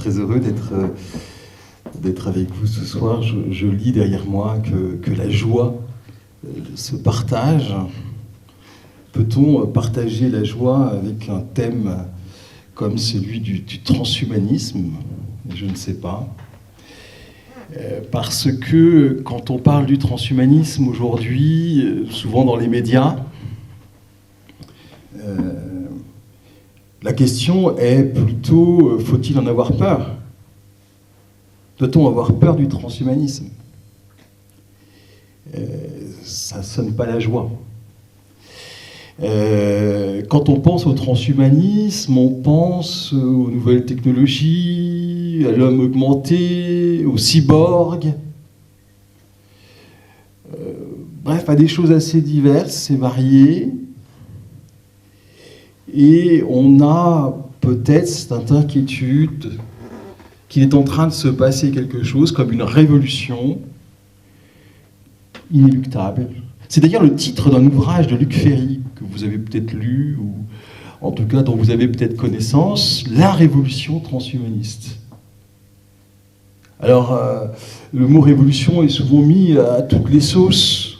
très heureux d'être avec vous ce soir. Je lis derrière moi que la joie se partage. Peut-on partager la joie avec un thème comme celui du transhumanisme? Je ne sais pas. Parce que quand on parle du transhumanisme aujourd'hui, souvent dans les médias, la question est plutôt, faut-il en avoir peur? Doit-on avoir peur du transhumanisme? Ça ne sonne pas la joie. Quand on pense au transhumanisme, on pense aux nouvelles technologies, à l'homme augmenté, aux cyborgs, bref, à des choses assez diverses et variées. Et on a peut-être cette inquiétude qu'il est en train de se passer quelque chose comme une révolution inéluctable. C'est d'ailleurs le titre d'un ouvrage de Luc Ferry que vous avez peut-être lu, ou en tout cas dont vous avez peut-être connaissance, La révolution transhumaniste. Alors, le mot révolution est souvent mis à toutes les sauces.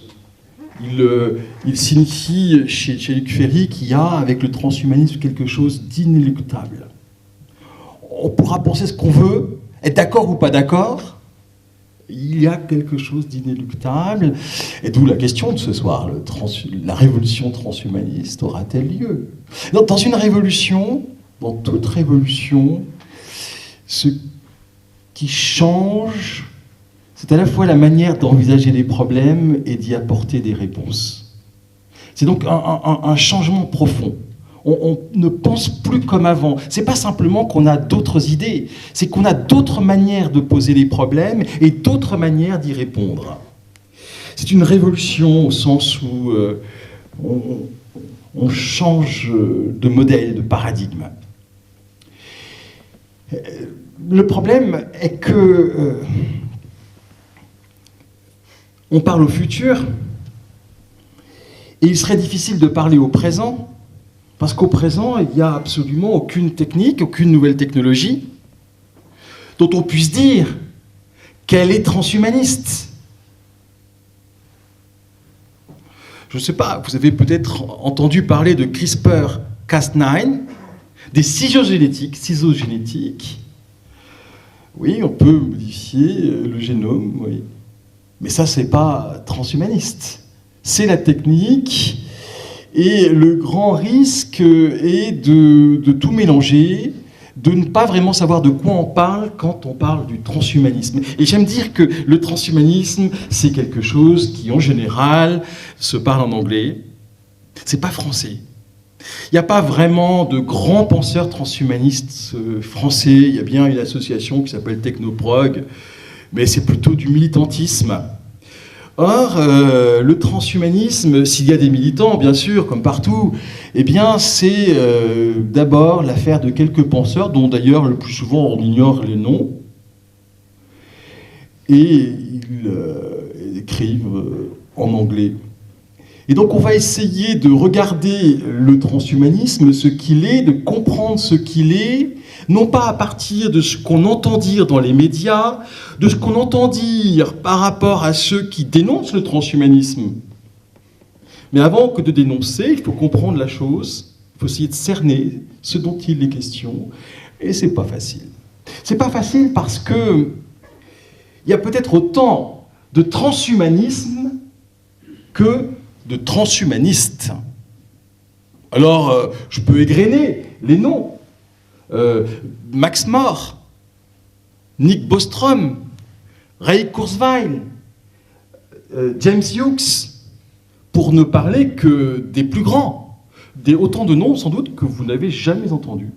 Il signifie chez Luc Ferry qu'il y a avec le transhumanisme quelque chose d'inéluctable. On pourra penser ce qu'on veut, être d'accord ou pas d'accord, il y a quelque chose d'inéluctable. Et d'où la question de ce soir, la révolution transhumaniste aura-t-elle lieu? Dans une révolution, dans toute révolution, ce qui change, c'est à la fois la manière d'envisager les problèmes et d'y apporter des réponses. C'est donc un changement profond. On ne pense plus comme avant. C'est pas simplement qu'on a d'autres idées, c'est qu'on a d'autres manières de poser les problèmes et d'autres manières d'y répondre. C'est une révolution au sens où on change de modèle, de paradigme. Le problème est que on parle au futur, et il serait difficile de parler au présent, parce qu'au présent, il n'y a absolument aucune technique, aucune nouvelle technologie dont on puisse dire qu'elle est transhumaniste. Je ne sais pas, vous avez peut-être entendu parler de CRISPR-Cas9, des ciseaux génétiques. Oui, on peut modifier le génome, oui. Mais ça, c'est pas transhumaniste. C'est la technique, et le grand risque est de tout mélanger, de ne pas vraiment savoir de quoi on parle quand on parle du transhumanisme. Et j'aime dire que le transhumanisme, c'est quelque chose qui, en général, se parle en anglais. C'est pas français. Il n'y a pas vraiment de grands penseurs transhumanistes français. Il y a bien une association qui s'appelle Technoprog, mais c'est plutôt du militantisme. Or, le transhumanisme, s'il y a des militants, bien sûr, comme partout, eh bien, c'est d'abord l'affaire de quelques penseurs, dont d'ailleurs, le plus souvent, on ignore les noms, et ils écrivent en anglais. Et donc, on va essayer de regarder le transhumanisme, ce qu'il est, de comprendre ce qu'il est, non pas à partir de ce qu'on entend dire dans les médias, de ce qu'on entend dire par rapport à ceux qui dénoncent le transhumanisme. Mais avant que de dénoncer, il faut comprendre la chose, il faut essayer de cerner ce dont il est question, et c'est pas facile. C'est pas facile parce que il y a peut-être autant de transhumanisme que de transhumanistes. Alors, je peux égrener les noms. Max More, Nick Bostrom, Ray Kurzweil, James Hughes, pour ne parler que des plus grands, autant de noms sans doute que vous n'avez jamais entendus.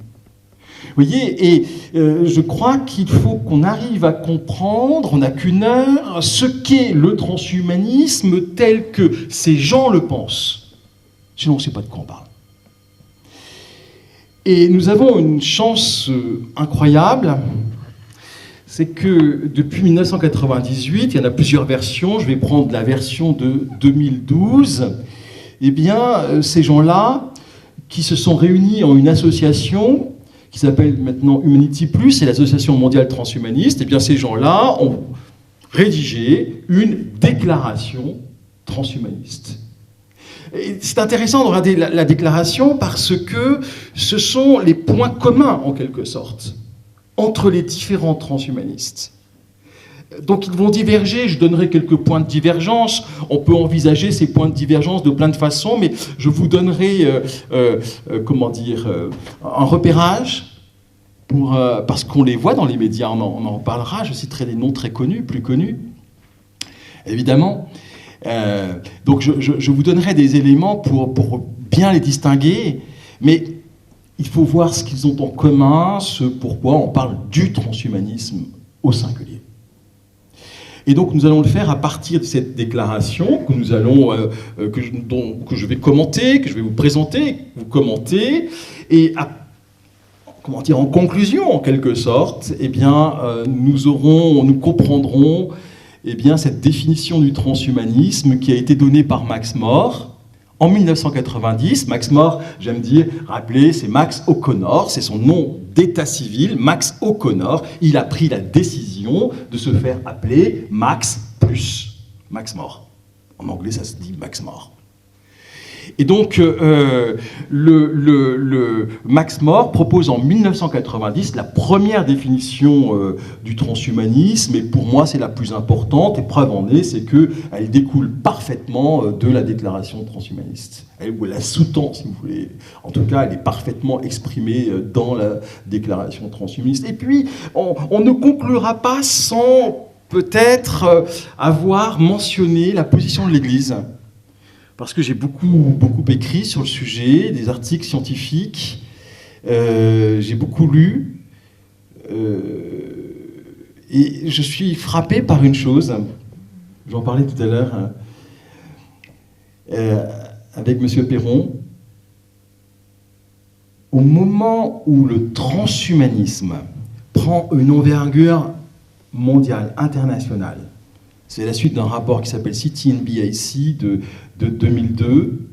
Vous voyez, et je crois qu'il faut qu'on arrive à comprendre, on n'a qu'une heure, ce qu'est le transhumanisme tel que ces gens le pensent. Sinon, on ne sait pas de quoi on parle. Et nous avons une chance incroyable, c'est que depuis 1998, il y en a plusieurs versions, je vais prendre la version de 2012, eh bien, ces gens-là, qui se sont réunis en une association qui s'appelle maintenant Humanity Plus et l'Association mondiale transhumaniste, eh bien ces gens-là ont rédigé une déclaration transhumaniste. Et c'est intéressant de regarder la déclaration parce que ce sont les points communs, en quelque sorte, entre les différents transhumanistes. Donc ils vont diverger, je donnerai quelques points de divergence, on peut envisager ces points de divergence de plein de façons, mais je vous donnerai un repérage, parce qu'on les voit dans les médias, on en parlera, je citerai des noms très connus, plus connus, évidemment. Donc je vous donnerai des éléments pour bien les distinguer, mais il faut voir ce qu'ils ont en commun, ce pourquoi on parle du transhumanisme au singulier. Et donc nous allons le faire à partir de cette déclaration que nous allons, que je vais commenter, que je vais vous présenter, vous commenter, et en conclusion, en quelque sorte, eh bien, nous comprendrons eh bien, cette définition du transhumanisme qui a été donnée par Max More en 1990. Max More, j'aime dire, rappeler, c'est Max O'Connor, c'est son nom d'état civil, Max O'Connor. Il a pris la décision de se faire appeler Max plus Max More. En anglais, ça se dit Max More. Et donc, le Max More propose en 1990 la première définition du transhumanisme, et pour moi c'est la plus importante, et preuve en est, c'est qu'elle découle parfaitement de la déclaration transhumaniste. Elle la sous-tend, si vous voulez. En tout cas, elle est parfaitement exprimée dans la déclaration transhumaniste. Et puis, on ne conclura pas sans peut-être avoir mentionné la position de l'Église. Parce que j'ai beaucoup écrit sur le sujet, des articles scientifiques, j'ai beaucoup lu, et je suis frappé par une chose, j'en parlais tout à l'heure avec M. Perron. Au moment où le transhumanisme prend une envergure mondiale, internationale, c'est la suite d'un rapport qui s'appelle CTNBIC de 2002,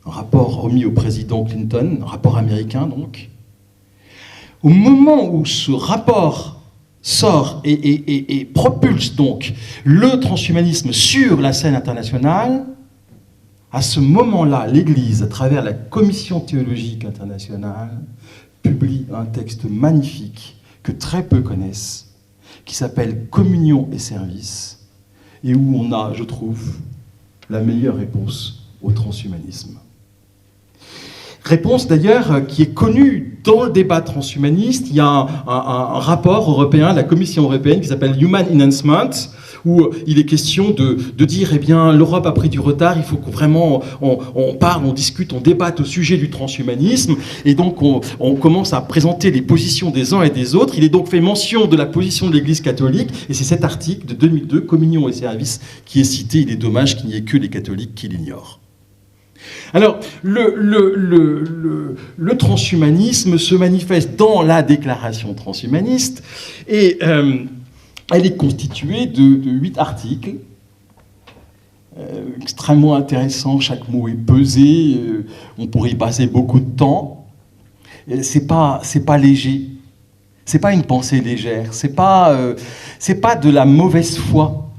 un rapport remis au président Clinton, un rapport américain donc. Au moment où ce rapport sort et propulse donc le transhumanisme sur la scène internationale, à ce moment-là, l'Église, à travers la Commission théologique internationale, publie un texte magnifique que très peu connaissent, qui s'appelle « Communion et service », et où on a, je trouve, la meilleure réponse au transhumanisme. Réponse d'ailleurs qui est connue dans le débat transhumaniste. Il y a un rapport européen de la Commission européenne qui s'appelle Human Enhancement, où il est question de dire, eh bien, l'Europe a pris du retard, il faut que vraiment on parle, on discute, on débatte au sujet du transhumanisme, et donc on commence à présenter les positions des uns et des autres. Il est donc fait mention de la position de l'Église catholique, et c'est cet article de 2002, Communion et service, qui est cité. Il est dommage qu'il n'y ait que les catholiques qui l'ignorent. Alors, le transhumanisme se manifeste dans la déclaration transhumaniste, et elle est constituée de 8 articles, extrêmement intéressants, chaque mot est pesé, on pourrait y passer beaucoup de temps. C'est pas léger, c'est pas une pensée légère, c'est pas de la mauvaise foi.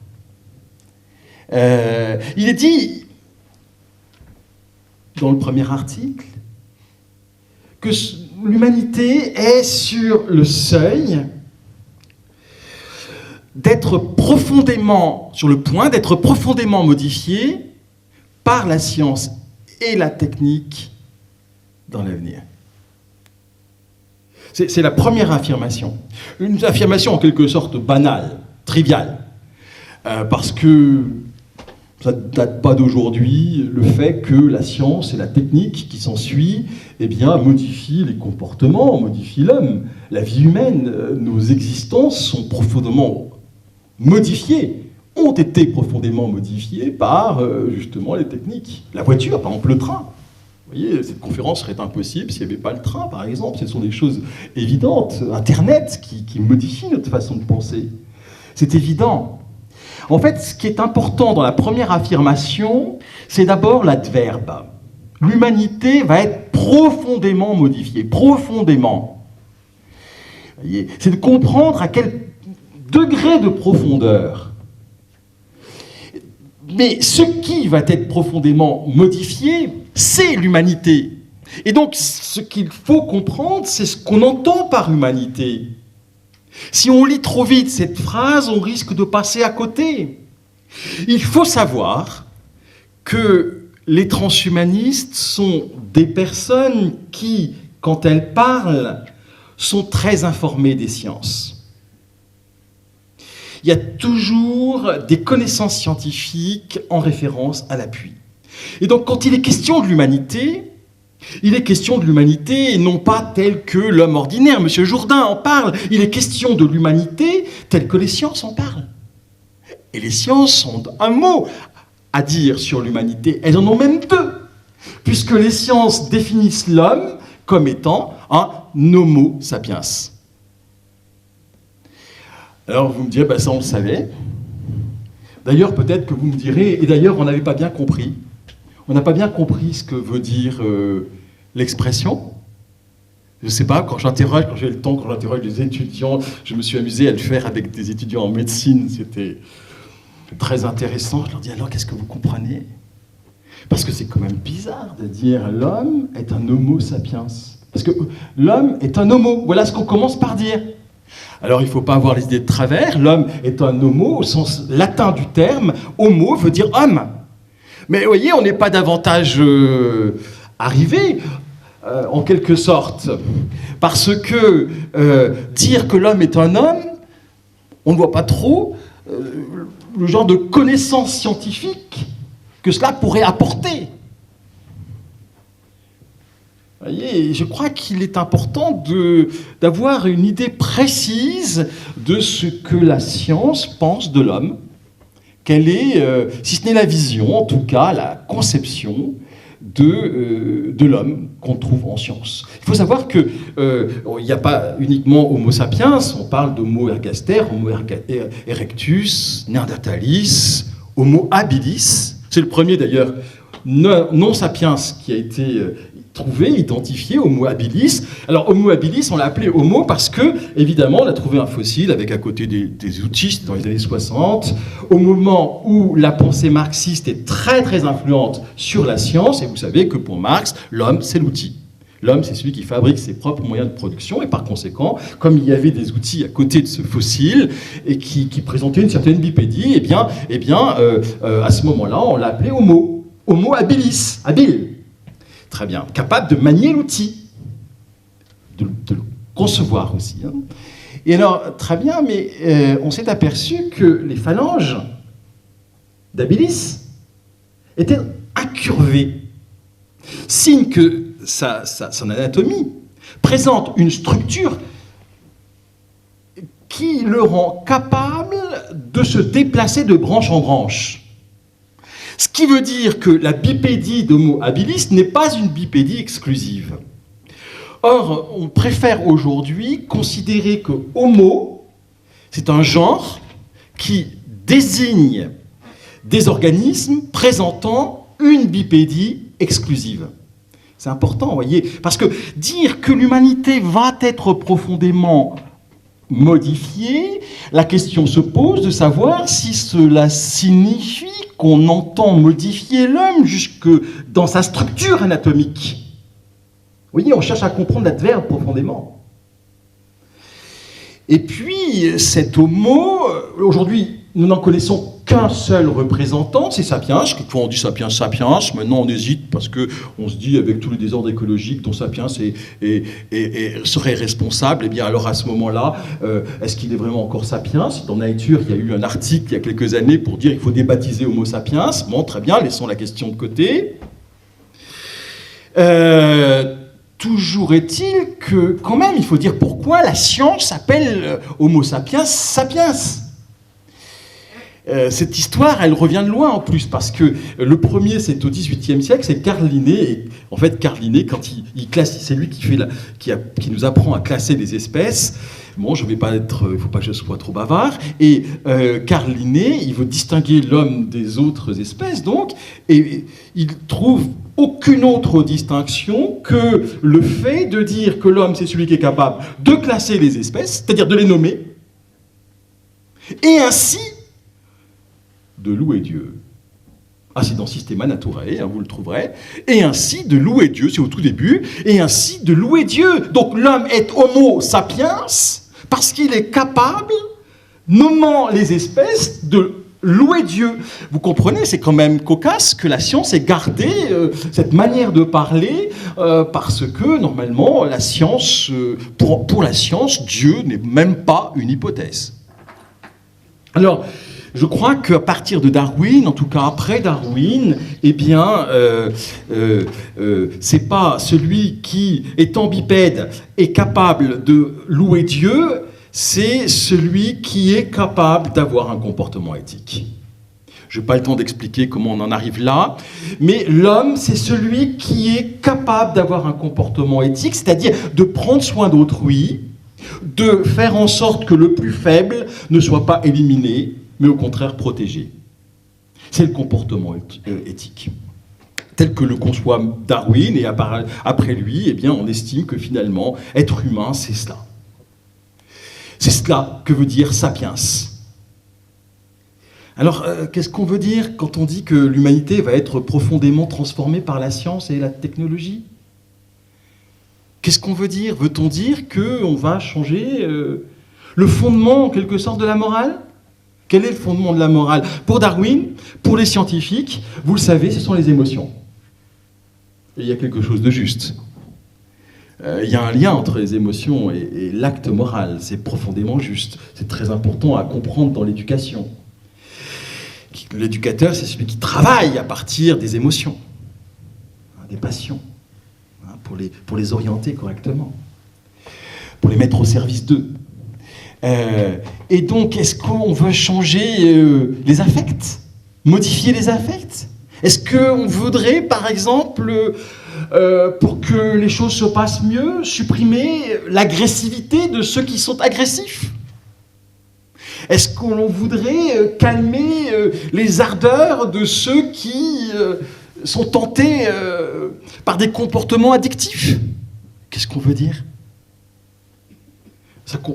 Il est dit dans le premier article que l'humanité est sur le seuil sur le point d'être profondément modifiée par la science et la technique dans l'avenir. C'est la première affirmation. Une affirmation en quelque sorte banale, triviale, parce que ça ne date pas d'aujourd'hui, le fait que la science et la technique qui s'ensuit, eh bien, modifient les comportements, modifient l'homme. La vie humaine, nos existences sont profondément modifiées, ont été profondément modifiées par, justement, les techniques. La voiture, par exemple, le train. Vous voyez, cette conférence serait impossible s'il n'y avait pas le train, par exemple. Ce sont des choses évidentes. Internet qui modifie notre façon de penser. C'est évident. En fait, ce qui est important dans la première affirmation, c'est d'abord l'adverbe. L'humanité va être profondément modifiée, profondément. Voyez, c'est de comprendre à quel degré de profondeur. Mais ce qui va être profondément modifié, c'est l'humanité. Et donc, ce qu'il faut comprendre, c'est ce qu'on entend par humanité. Si on lit trop vite cette phrase, on risque de passer à côté. Il faut savoir que les transhumanistes sont des personnes qui, quand elles parlent, sont très informées des sciences. Il y a toujours des connaissances scientifiques en référence à l'appui. Et donc, quand il est question de l'humanité, il est question de l'humanité et non pas tel que l'homme ordinaire. Monsieur Jourdain en parle. Il est question de l'humanité telle que les sciences en parlent. Et les sciences ont un mot à dire sur l'humanité. Elles en ont même deux, puisque les sciences définissent l'homme comme étant un homo sapiens. Alors vous me direz, ça on le savait. D'ailleurs, peut-être que vous me direz, et d'ailleurs on n'avait pas bien compris. On n'a pas bien compris ce que veut dire l'expression. Je ne sais pas, quand j'ai le temps, quand j'interroge les étudiants, je me suis amusé à le faire avec des étudiants en médecine, c'était très intéressant. Je leur dis, alors qu'est-ce que vous comprenez? Parce que c'est quand même bizarre de dire l'homme est un homo sapiens. Parce que l'homme est un homo, voilà ce qu'on commence par dire. Alors il ne faut pas avoir les idées de travers, l'homme est un homo au sens latin du terme, homo veut dire homme. Mais vous voyez, on n'est pas davantage arrivé, en quelque sorte, parce que dire que l'homme est un homme, on ne voit pas trop le genre de connaissances scientifiques que cela pourrait apporter. Vous voyez, je crois qu'il est important d'avoir une idée précise de ce que la science pense de l'homme. Quelle est, si ce n'est la vision, en tout cas la conception de l'homme qu'on trouve en science. Il faut savoir qu'il n'y a pas uniquement Homo sapiens, on parle d'Homo ergaster, Homo erectus, Neanderthalis, Homo habilis. C'est le premier d'ailleurs non sapiens qui a été trouvé, identifié, Homo habilis. Alors Homo habilis, on l'a appelé Homo parce que, évidemment, on a trouvé un fossile avec à côté des outils, c'était dans les années 60, au moment où la pensée marxiste est très très influente sur la science, et vous savez que pour Marx, l'homme c'est l'outil. L'homme, c'est celui qui fabrique ses propres moyens de production, et par conséquent, comme il y avait des outils à côté de ce fossile, et qui présentaient une certaine bipédie, à ce moment-là, on l'a appelé Homo. Homo habilis, habile. Très bien. Capable de manier l'outil, de le concevoir aussi. Hein. Et alors, très bien, mais on s'est aperçu que les phalanges d'habilis étaient incurvées. Signe que son anatomie présente une structure qui le rend capable de se déplacer de branche en branche. Ce qui veut dire que la bipédie d'Homo habilis n'est pas une bipédie exclusive. Or, on préfère aujourd'hui considérer que Homo, c'est un genre qui désigne des organismes présentant une bipédie exclusive. C'est important, vous voyez, parce que dire que l'humanité va être profondément modifiée, la question se pose de savoir si cela signifie qu'on entend modifier l'homme jusque dans sa structure anatomique. Vous voyez, on cherche à comprendre l'adverbe profondément. Et puis, cet homo, aujourd'hui, nous n'en connaissons qu'un seul représentant, c'est Sapiens. Quelquefois on dit Sapiens, Sapiens. Maintenant on hésite parce qu'on se dit, avec tous les désordres écologiques dont Sapiens serait responsable, et bien alors à ce moment-là, est-ce qu'il est vraiment encore Sapiens? Dans Nature, il y a eu un article il y a quelques années pour dire qu'il faut débaptiser Homo sapiens. Bon, très bien, laissons la question de côté. Toujours est-il que, quand même, il faut dire pourquoi la science s'appelle Homo sapiens sapiens. Cette histoire, elle revient de loin en plus, parce que le premier, c'est au XVIIIe siècle, c'est Carl Linné. Et en fait, Carl Linné, quand il classe, c'est lui qui nous apprend à classer les espèces. Bon, il ne faut pas que je sois trop bavard. Et Carl Linné, il veut distinguer l'homme des autres espèces, donc, et il trouve aucune autre distinction que le fait de dire que l'homme, c'est celui qui est capable de classer les espèces, c'est-à-dire de les nommer, et ainsi de louer Dieu. Ah, c'est dans Systema Naturae, vous le trouverez. Et ainsi de louer Dieu, c'est au tout début, et ainsi de louer Dieu. Donc l'homme est homo sapiens parce qu'il est capable, nommant les espèces, de louer Dieu. Vous comprenez, c'est quand même cocasse que la science ait gardé cette manière de parler, parce que normalement, la science, pour la science, Dieu n'est même pas une hypothèse. Alors, je crois qu'à partir de Darwin, en tout cas après Darwin, eh bien, c'est pas celui qui, étant bipède, est capable de louer Dieu, c'est celui qui est capable d'avoir un comportement éthique. Je n'ai pas le temps d'expliquer comment on en arrive là, mais l'homme, c'est celui qui est capable d'avoir un comportement éthique, c'est-à-dire de prendre soin d'autrui, de faire en sorte que le plus faible ne soit pas éliminé, mais au contraire protégé. C'est le comportement éthique. Tel que le conçoit Darwin, et après lui, eh bien, on estime que finalement, être humain, c'est cela. C'est cela que veut dire sapiens. Alors, qu'est-ce qu'on veut dire quand on dit que l'humanité va être profondément transformée par la science et la technologie ? Qu'est-ce qu'on veut dire ? Veut-on dire qu'on va changer le fondement, en quelque sorte, de la morale ? Quel est le fondement de la morale ? Pour Darwin, pour les scientifiques, vous le savez, ce sont les émotions. Et il y a quelque chose de juste. Il y a un lien entre les émotions et l'acte moral. C'est profondément juste. C'est très important à comprendre dans l'éducation. L'éducateur, c'est celui qui travaille à partir des émotions, des passions, pour les orienter correctement, pour les mettre au service d'eux. Et donc, est-ce qu'on veut changer les affects ? Modifier les affects ? Est-ce qu'on voudrait, par exemple, pour que les choses se passent mieux, supprimer l'agressivité de ceux qui sont agressifs ? Est-ce qu'on voudrait calmer les ardeurs de ceux qui sont tentés par des comportements addictifs ? Qu'est-ce qu'on veut dire ?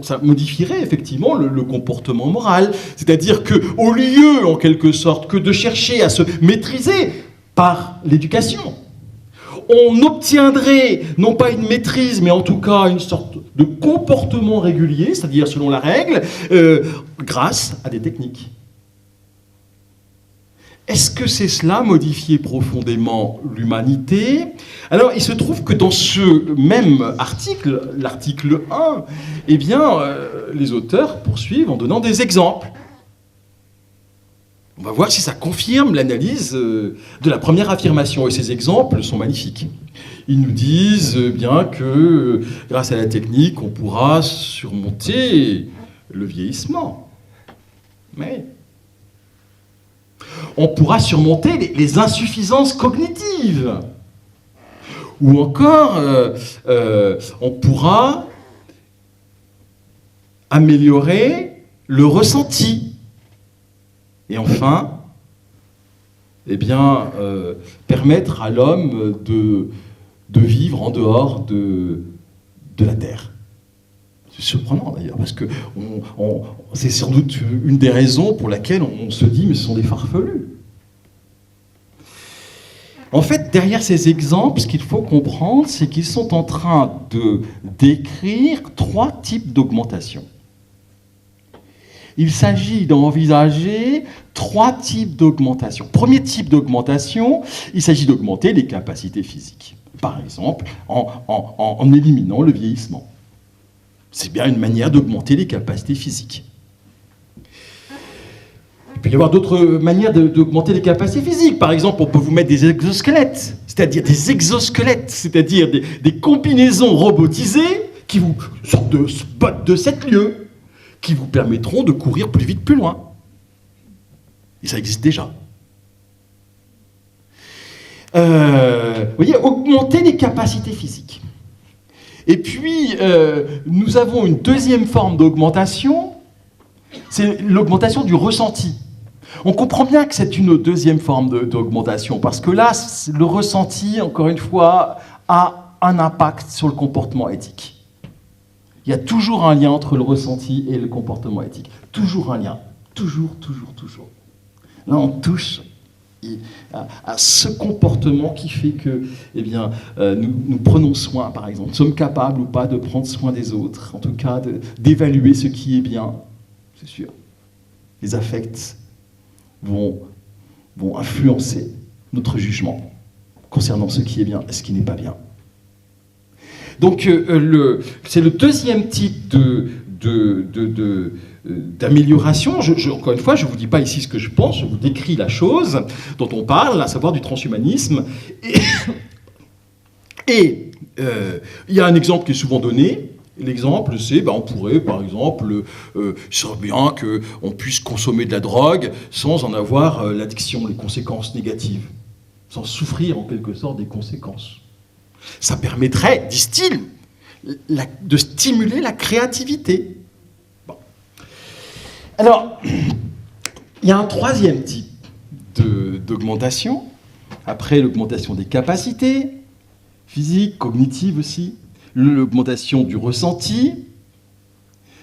Ça modifierait effectivement le comportement moral. C'est-à-dire qu'au lieu, en quelque sorte, que de chercher à se maîtriser par l'éducation, on obtiendrait non pas une maîtrise, mais en tout cas une sorte de comportement régulier, c'est-à-dire selon la règle, grâce à des techniques. Est-ce que c'est cela, modifier profondément l'humanité ? Alors, il se trouve que dans ce même article, l'article 1, eh bien, les auteurs poursuivent en donnant des exemples. On va voir si ça confirme l'analyse de la première affirmation. Et ces exemples sont magnifiques. Ils nous disent bien que, grâce à la technique, on pourra surmonter le vieillissement. Mais on pourra surmonter les insuffisances cognitives. Ou encore, on pourra améliorer le ressenti. Et enfin, eh bien, permettre à l'homme de vivre en dehors de la Terre. C'est surprenant d'ailleurs, parce que c'est sans doute une des raisons pour laquelle on se dit « mais ce sont des farfelus ». En fait, derrière ces exemples, ce qu'il faut comprendre, c'est qu'ils sont en train de décrire 3 types d'augmentation. Il s'agit d'envisager 3 types d'augmentation. Premier type d'augmentation, il s'agit d'augmenter les capacités physiques. Par exemple, en éliminant le vieillissement. C'est bien une manière d'augmenter les capacités physiques. Il peut y avoir d'autres manières d'augmenter les capacités physiques. Par exemple, on peut vous mettre des exosquelettes, c'est-à-dire des combinaisons robotisées qui vous sortent de spots de 7 lieues, qui vous permettront de courir plus vite, plus loin. Et ça existe déjà. Vous voyez, augmenter les capacités physiques. Et puis, nous avons une deuxième forme d'augmentation, c'est l'augmentation du ressenti. On comprend bien que c'est une deuxième forme d'augmentation, parce que là, le ressenti, encore une fois, a un impact sur le comportement éthique. Il y a toujours un lien entre le ressenti et le comportement éthique. Toujours un lien. Toujours. Là, on touche à ce comportement qui fait que nous prenons soin, par exemple. Nous sommes capables ou pas de prendre soin des autres, en tout cas d'évaluer ce qui est bien, c'est sûr. Les affects vont influencer notre jugement concernant ce qui est bien et ce qui n'est pas bien. Donc, c'est le deuxième type d'amélioration. Encore une fois, je ne vous dis pas ici ce que je pense, je vous décris la chose dont on parle, à savoir du transhumanisme. Et il y a un exemple qui est souvent donné. L'exemple, c'est, on pourrait, par exemple, il serait bien qu'on puisse consommer de la drogue sans en avoir l'addiction, les conséquences négatives, sans souffrir en quelque sorte des conséquences. Ça permettrait, disent-ils, de stimuler la créativité. Bon. Alors, il y a un troisième type d'augmentation, après l'augmentation des capacités, physiques, cognitives aussi, l'augmentation du ressenti,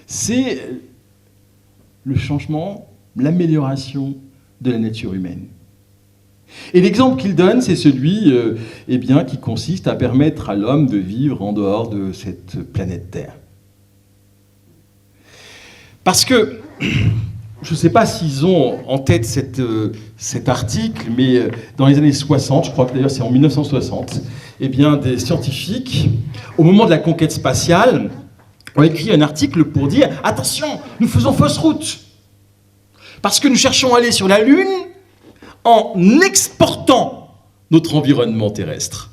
c'est le changement, l'amélioration de la nature humaine. Et l'exemple qu'il donne, c'est celui qui consiste à permettre à l'homme de vivre en dehors de cette planète Terre. Parce que, je ne sais pas s'ils ont en tête cet article, mais dans les années 60, je crois que d'ailleurs c'est en 1960, des scientifiques, au moment de la conquête spatiale, ont écrit un article pour dire « Attention, nous faisons fausse route, parce que nous cherchons à aller sur la Lune en exportant notre environnement terrestre.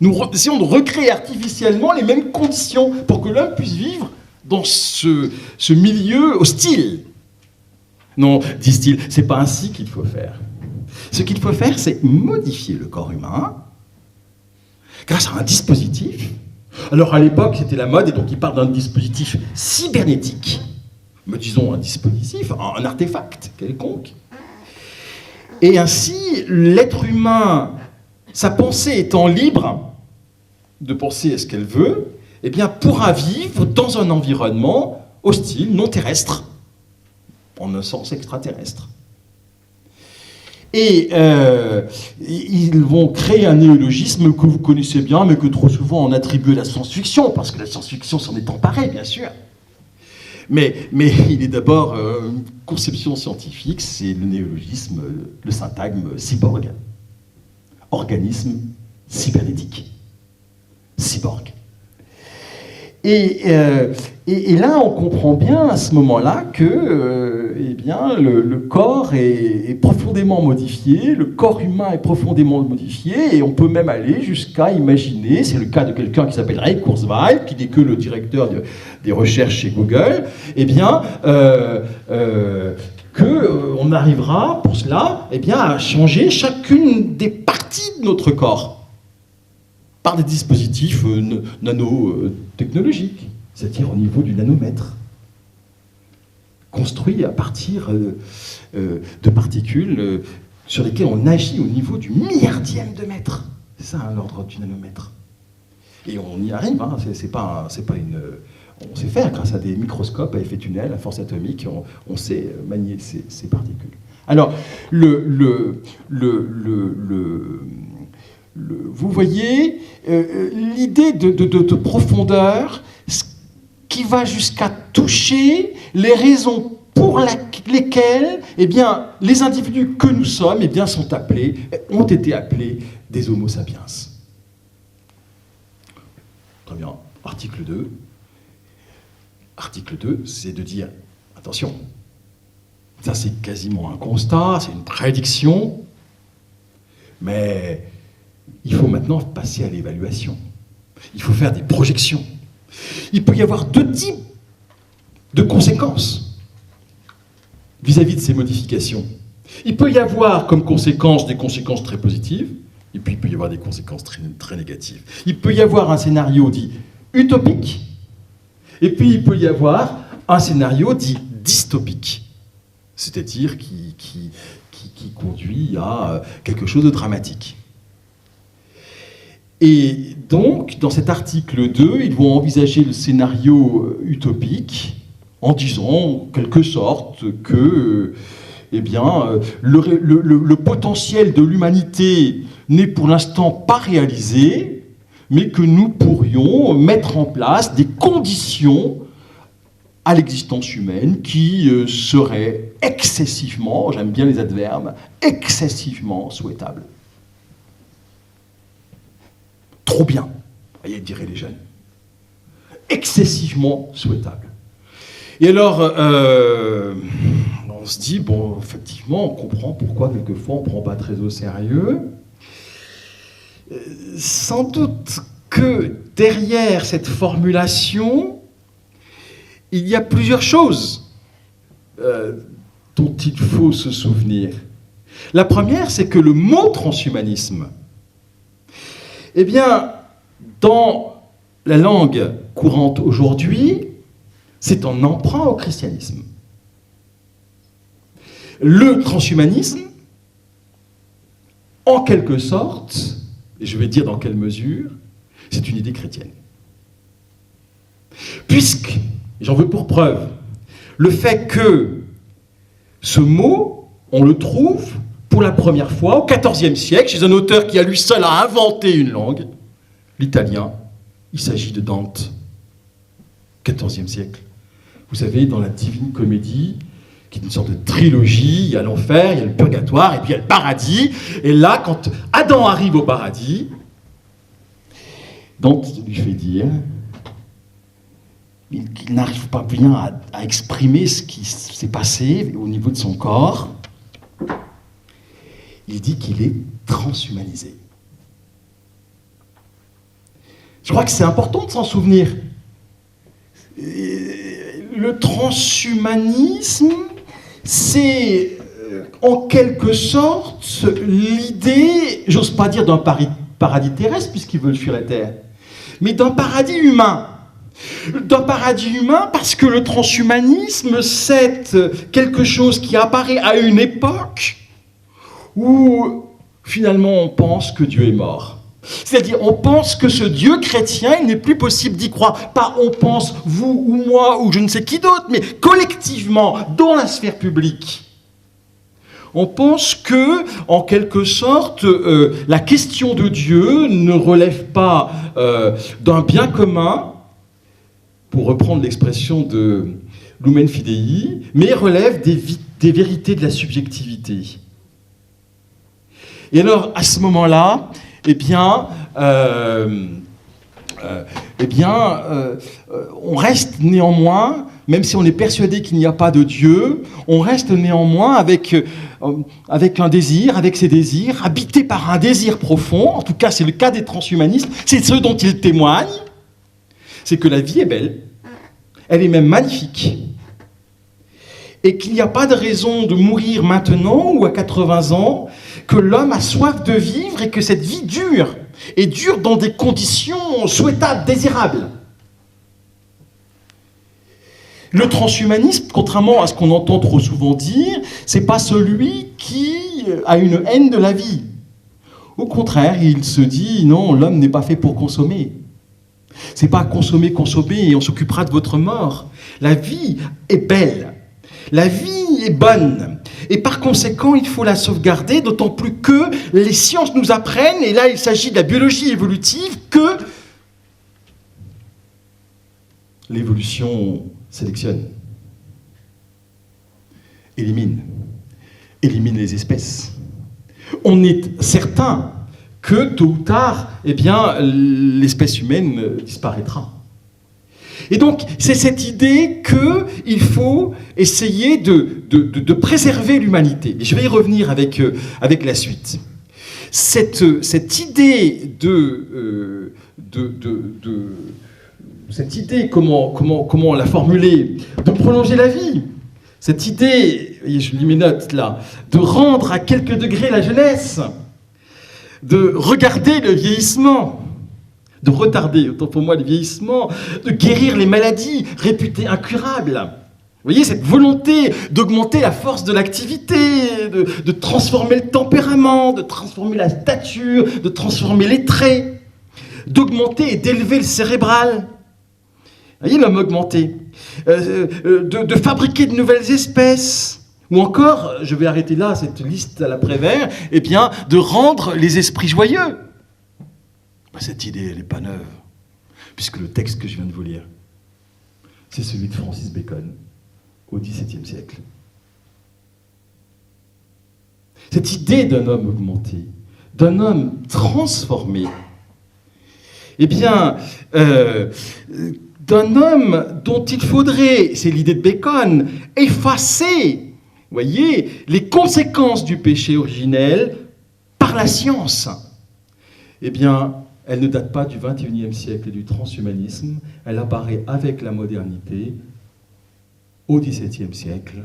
Nous essayons de recréer artificiellement les mêmes conditions pour que l'homme puisse vivre dans ce milieu hostile. » Non, disent-ils, c'est pas ainsi qu'il faut faire. Ce qu'il faut faire, c'est modifier le corps humain grâce à un dispositif. Alors à l'époque, c'était la mode, et donc ils parlent d'un dispositif cybernétique. Mais disons un dispositif, un artefact quelconque. Et ainsi, l'être humain, sa pensée étant libre de penser à ce qu'elle veut, pourra vivre dans un environnement hostile, non terrestre, en un sens extraterrestre. Et ils vont créer un néologisme que vous connaissez bien, mais que trop souvent on attribue à la science-fiction, parce que la science-fiction s'en est emparée, bien sûr. Mais il est d'abord une conception scientifique, c'est le néologisme, le syntagme cyborg. Organisme cybernétique. Cyborg. Et là, on comprend bien à ce moment-là que le corps est profondément modifié, le corps humain est profondément modifié, et on peut même aller jusqu'à imaginer, c'est le cas de quelqu'un qui s'appelle Ray Kurzweil, qui n'est que le directeur des recherches chez Google, qu'on arrivera pour cela à changer chacune des parties de notre corps par des dispositifs nanotechnologiques, c'est-à-dire au niveau du nanomètre, construits à partir de particules sur lesquelles on agit au niveau du milliardième de mètre. C'est ça l'ordre du nanomètre. Et on y arrive, hein, c'est pas une... On sait faire grâce à des microscopes à effet tunnel, à force atomique, on sait manier ces particules. Alors, vous voyez l'idée de profondeur qui va jusqu'à toucher les raisons pour lesquelles les individus que nous sommes ont été appelés des Homo sapiens. Très bien. Article 2. Article 2, c'est de dire, attention, ça c'est quasiment un constat, c'est une prédiction, mais il faut maintenant passer à l'évaluation. Il faut faire des projections. Il peut y avoir deux types de conséquences vis-à-vis de ces modifications. Il peut y avoir comme conséquence des conséquences très positives, et puis il peut y avoir des conséquences très, très négatives. Il peut y avoir un scénario dit utopique, et puis il peut y avoir un scénario dit dystopique, c'est-à-dire qui conduit à quelque chose de dramatique. Et donc, dans cet article 2, ils vont envisager le scénario utopique en disant, en quelque sorte, que eh bien, le potentiel de l'humanité n'est pour l'instant pas réalisé, mais que nous pourrions mettre en place des conditions à l'existence humaine qui seraient excessivement, j'aime bien les adverbes, excessivement souhaitables. Trop bien, voyez, diraient les jeunes. Excessivement souhaitable. Et alors, on se dit, bon, effectivement, on comprend pourquoi quelquefois on ne prend pas très au sérieux. Sans doute que derrière cette formulation, il y a plusieurs choses dont il faut se souvenir. La première, c'est que le mot transhumanisme, eh bien, dans la langue courante aujourd'hui, c'est un emprunt au christianisme. Le transhumanisme, en quelque sorte, et je vais dire dans quelle mesure, c'est une idée chrétienne. Puisque, j'en veux pour preuve, le fait que ce mot, on le trouve pour la première fois au XIVe siècle, chez un auteur qui à lui seul a inventé une langue, l'italien. Il s'agit de Dante, XIVe siècle. Vous savez, dans la Divine Comédie, qui est une sorte de trilogie, il y a l'enfer, il y a le purgatoire, et puis il y a le paradis. Et là, quand Adam arrive au paradis, Dante lui fait dire qu'il n'arrive pas bien à exprimer ce qui s'est passé au niveau de son corps. Il dit qu'il est transhumanisé. Je crois que c'est important de s'en souvenir. Le transhumanisme, c'est en quelque sorte l'idée, j'ose pas dire d'un paradis terrestre, puisqu'ils veulent fuir la Terre, mais d'un paradis humain. D'un paradis humain parce que le transhumanisme, c'est quelque chose qui apparaît à une époque où finalement on pense que Dieu est mort. C'est-à-dire, on pense que ce Dieu chrétien, il n'est plus possible d'y croire. Pas on pense, vous ou moi, ou je ne sais qui d'autre, mais collectivement, dans la sphère publique. On pense que, en quelque sorte, la question de Dieu ne relève pas d'un bien commun, pour reprendre l'expression de Lumen Fidei, mais relève des vérités de la subjectivité. Et alors, à ce moment-là, on reste néanmoins, même si on est persuadé qu'il n'y a pas de Dieu, on reste néanmoins avec un désir, avec ses désirs, habité par un désir profond, en tout cas c'est le cas des transhumanistes, c'est ce dont ils témoignent, c'est que la vie est belle, elle est même magnifique, et qu'il n'y a pas de raison de mourir maintenant ou à 80 ans, que l'homme a soif de vivre et que cette vie dure, et dure dans des conditions souhaitables, désirables. Le transhumanisme, contrairement à ce qu'on entend trop souvent dire, c'est pas celui qui a une haine de la vie. Au contraire, il se dit, non, l'homme n'est pas fait pour consommer. C'est pas consommer, consommer, et on s'occupera de votre mort. La vie est belle. La vie est bonne. Et par conséquent, il faut la sauvegarder, d'autant plus que les sciences nous apprennent, et là il s'agit de la biologie évolutive, que l'évolution sélectionne, élimine les espèces. On est certain que tôt ou tard, l'espèce humaine disparaîtra. Et donc, c'est cette idée qu'il faut essayer de préserver l'humanité. Et je vais y revenir avec la suite. Cette idée cette idée, comment la formuler, de prolonger la vie, Cette idée, voyez, je lis mes notes là, de rendre à quelques degrés la jeunesse, de regarder le vieillissement, de retarder, autant pour moi, le vieillissement, de guérir les maladies réputées incurables. Vous voyez, cette volonté d'augmenter la force de l'activité, de transformer le tempérament, de transformer la stature, de transformer les traits, d'augmenter et d'élever le cérébral. Vous voyez, l'homme augmenté. De fabriquer de nouvelles espèces. Ou encore, je vais arrêter là cette liste à l'après-vert, eh bien, de rendre les esprits joyeux. Cette idée, elle n'est pas neuve, puisque le texte que je viens de vous lire, c'est celui de Francis Bacon, au XVIIe siècle. Cette idée d'un homme augmenté, d'un homme transformé, eh bien, d'un homme dont il faudrait, c'est l'idée de Bacon, effacer, voyez, les conséquences du péché originel par la science. Eh bien, elle ne date pas du XXIe siècle et du transhumanisme, elle apparaît avec la modernité au XVIIe siècle.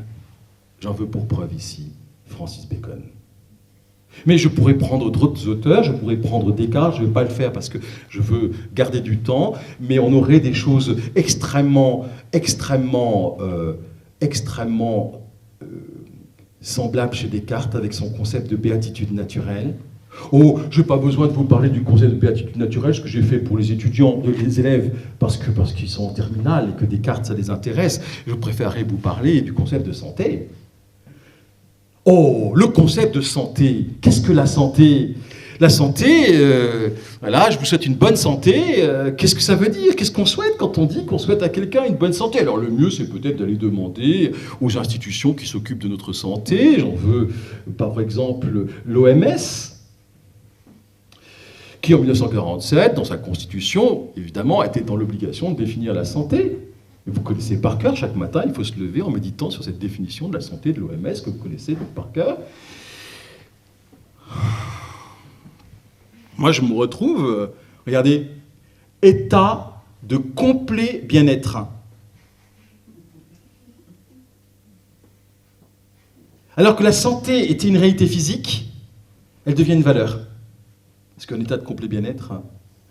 J'en veux pour preuve ici Francis Bacon. Mais je pourrais prendre d'autres auteurs, je pourrais prendre Descartes, je ne vais pas le faire parce que je veux garder du temps, mais on aurait des choses extrêmement semblables chez Descartes avec son concept de béatitude naturelle. Oh, je n'ai pas besoin de vous parler du concept de béatitude naturelle, ce que j'ai fait pour les étudiants, les élèves, parce qu'ils sont en terminale et que Descartes, ça les intéresse. Je préférerais vous parler du concept de santé. Oh, le concept de santé. Qu'est-ce que la santé ? La santé, voilà, je vous souhaite une bonne santé. Qu'est-ce que ça veut dire ? Qu'est-ce qu'on souhaite quand on dit qu'on souhaite à quelqu'un une bonne santé ? Alors le mieux, c'est peut-être d'aller demander aux institutions qui s'occupent de notre santé. J'en veux, par exemple, l'OMS, qui en 1947, dans sa constitution, évidemment, était dans l'obligation de définir la santé. Et vous connaissez par cœur, chaque matin, il faut se lever en méditant sur cette définition de la santé de l'OMS que vous connaissez par cœur. Moi, je me retrouve, regardez, état de complet bien-être. Alors que la santé était une réalité physique, elle devient une valeur. Parce qu'un état de complet bien-être...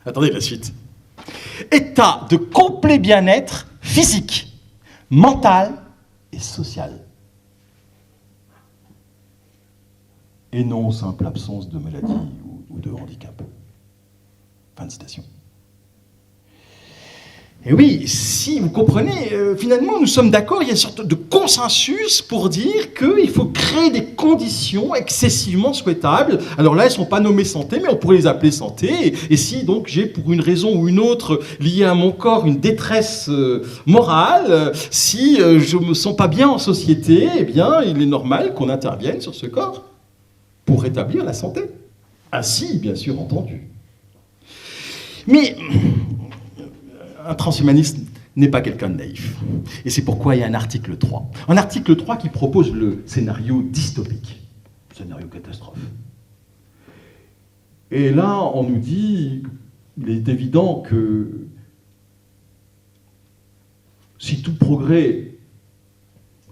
Attendez, la suite. État de complet bien-être physique, mental et social. Et non simple absence de maladie ou de handicap. Fin de citation. Et oui, si vous comprenez, finalement nous sommes d'accord, il y a une sorte de consensus pour dire qu'il faut créer des conditions excessivement souhaitables. Alors là, elles ne sont pas nommées santé, mais on pourrait les appeler santé. Et si donc j'ai pour une raison ou une autre liée à mon corps une détresse morale, si je ne me sens pas bien en société, eh bien il est normal qu'on intervienne sur ce corps pour rétablir la santé. Ainsi, bien sûr, entendu. Mais un transhumaniste n'est pas quelqu'un de naïf. Et c'est pourquoi il y a un article 3. Un article 3 qui propose le scénario dystopique, scénario catastrophe. Et là, on nous dit, il est évident que si tout progrès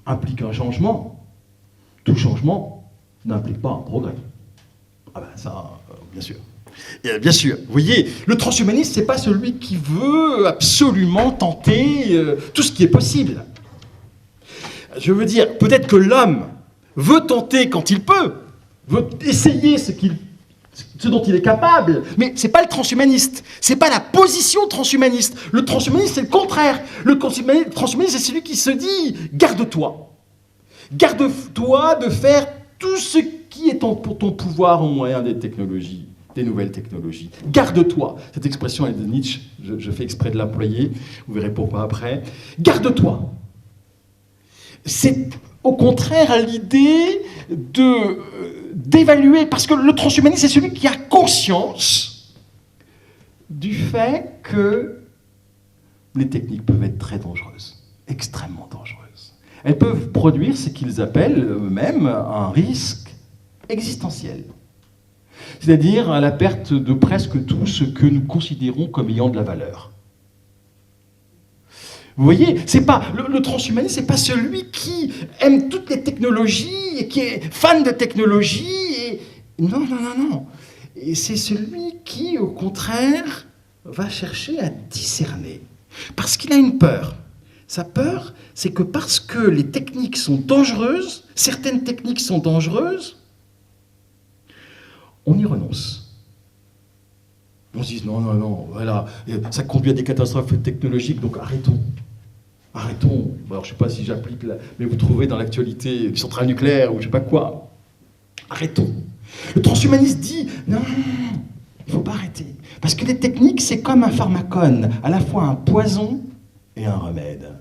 implique un changement, tout changement n'implique pas un progrès. Ah ben ça, bien sûr. Et bien sûr, vous voyez, le transhumaniste, c'est pas celui qui veut absolument tenter tout ce qui est possible. Je veux dire, peut-être que l'homme veut tenter quand il peut, veut essayer ce dont il est capable, mais c'est pas le transhumaniste, c'est pas la position transhumaniste. Le transhumaniste, c'est le contraire. Le transhumaniste, c'est celui qui se dit « garde-toi ». Garde-toi de faire tout ce qui est pour ton pouvoir au moyen des technologies. Des nouvelles technologies. Garde-toi. Cette expression est de Nietzsche, je fais exprès de l'employer, vous verrez pourquoi après. Garde-toi. C'est au contraire l'idée d'évaluer, parce que le transhumaniste, c'est celui qui a conscience du fait que les techniques peuvent être très dangereuses, extrêmement dangereuses. Elles peuvent produire ce qu'ils appellent eux-mêmes un risque existentiel. C'est-à-dire à la perte de presque tout ce que nous considérons comme ayant de la valeur. Vous voyez, c'est pas le transhumaniste, c'est pas celui qui aime toutes les technologies et qui est fan de technologie. Non. Et c'est celui qui, au contraire, va chercher à discerner. Parce qu'il a une peur. Sa peur, c'est que parce que les techniques sont dangereuses, certaines techniques sont dangereuses, on y renonce. On se dit non, voilà, ça conduit à des catastrophes technologiques, donc arrêtons. Alors je ne sais pas si j'applique, mais vous trouvez dans l'actualité des centrales nucléaires ou je ne sais pas quoi. Arrêtons. Le transhumaniste dit non, il ne faut pas arrêter. Parce que les techniques, c'est comme un pharmacone, à la fois un poison et un remède.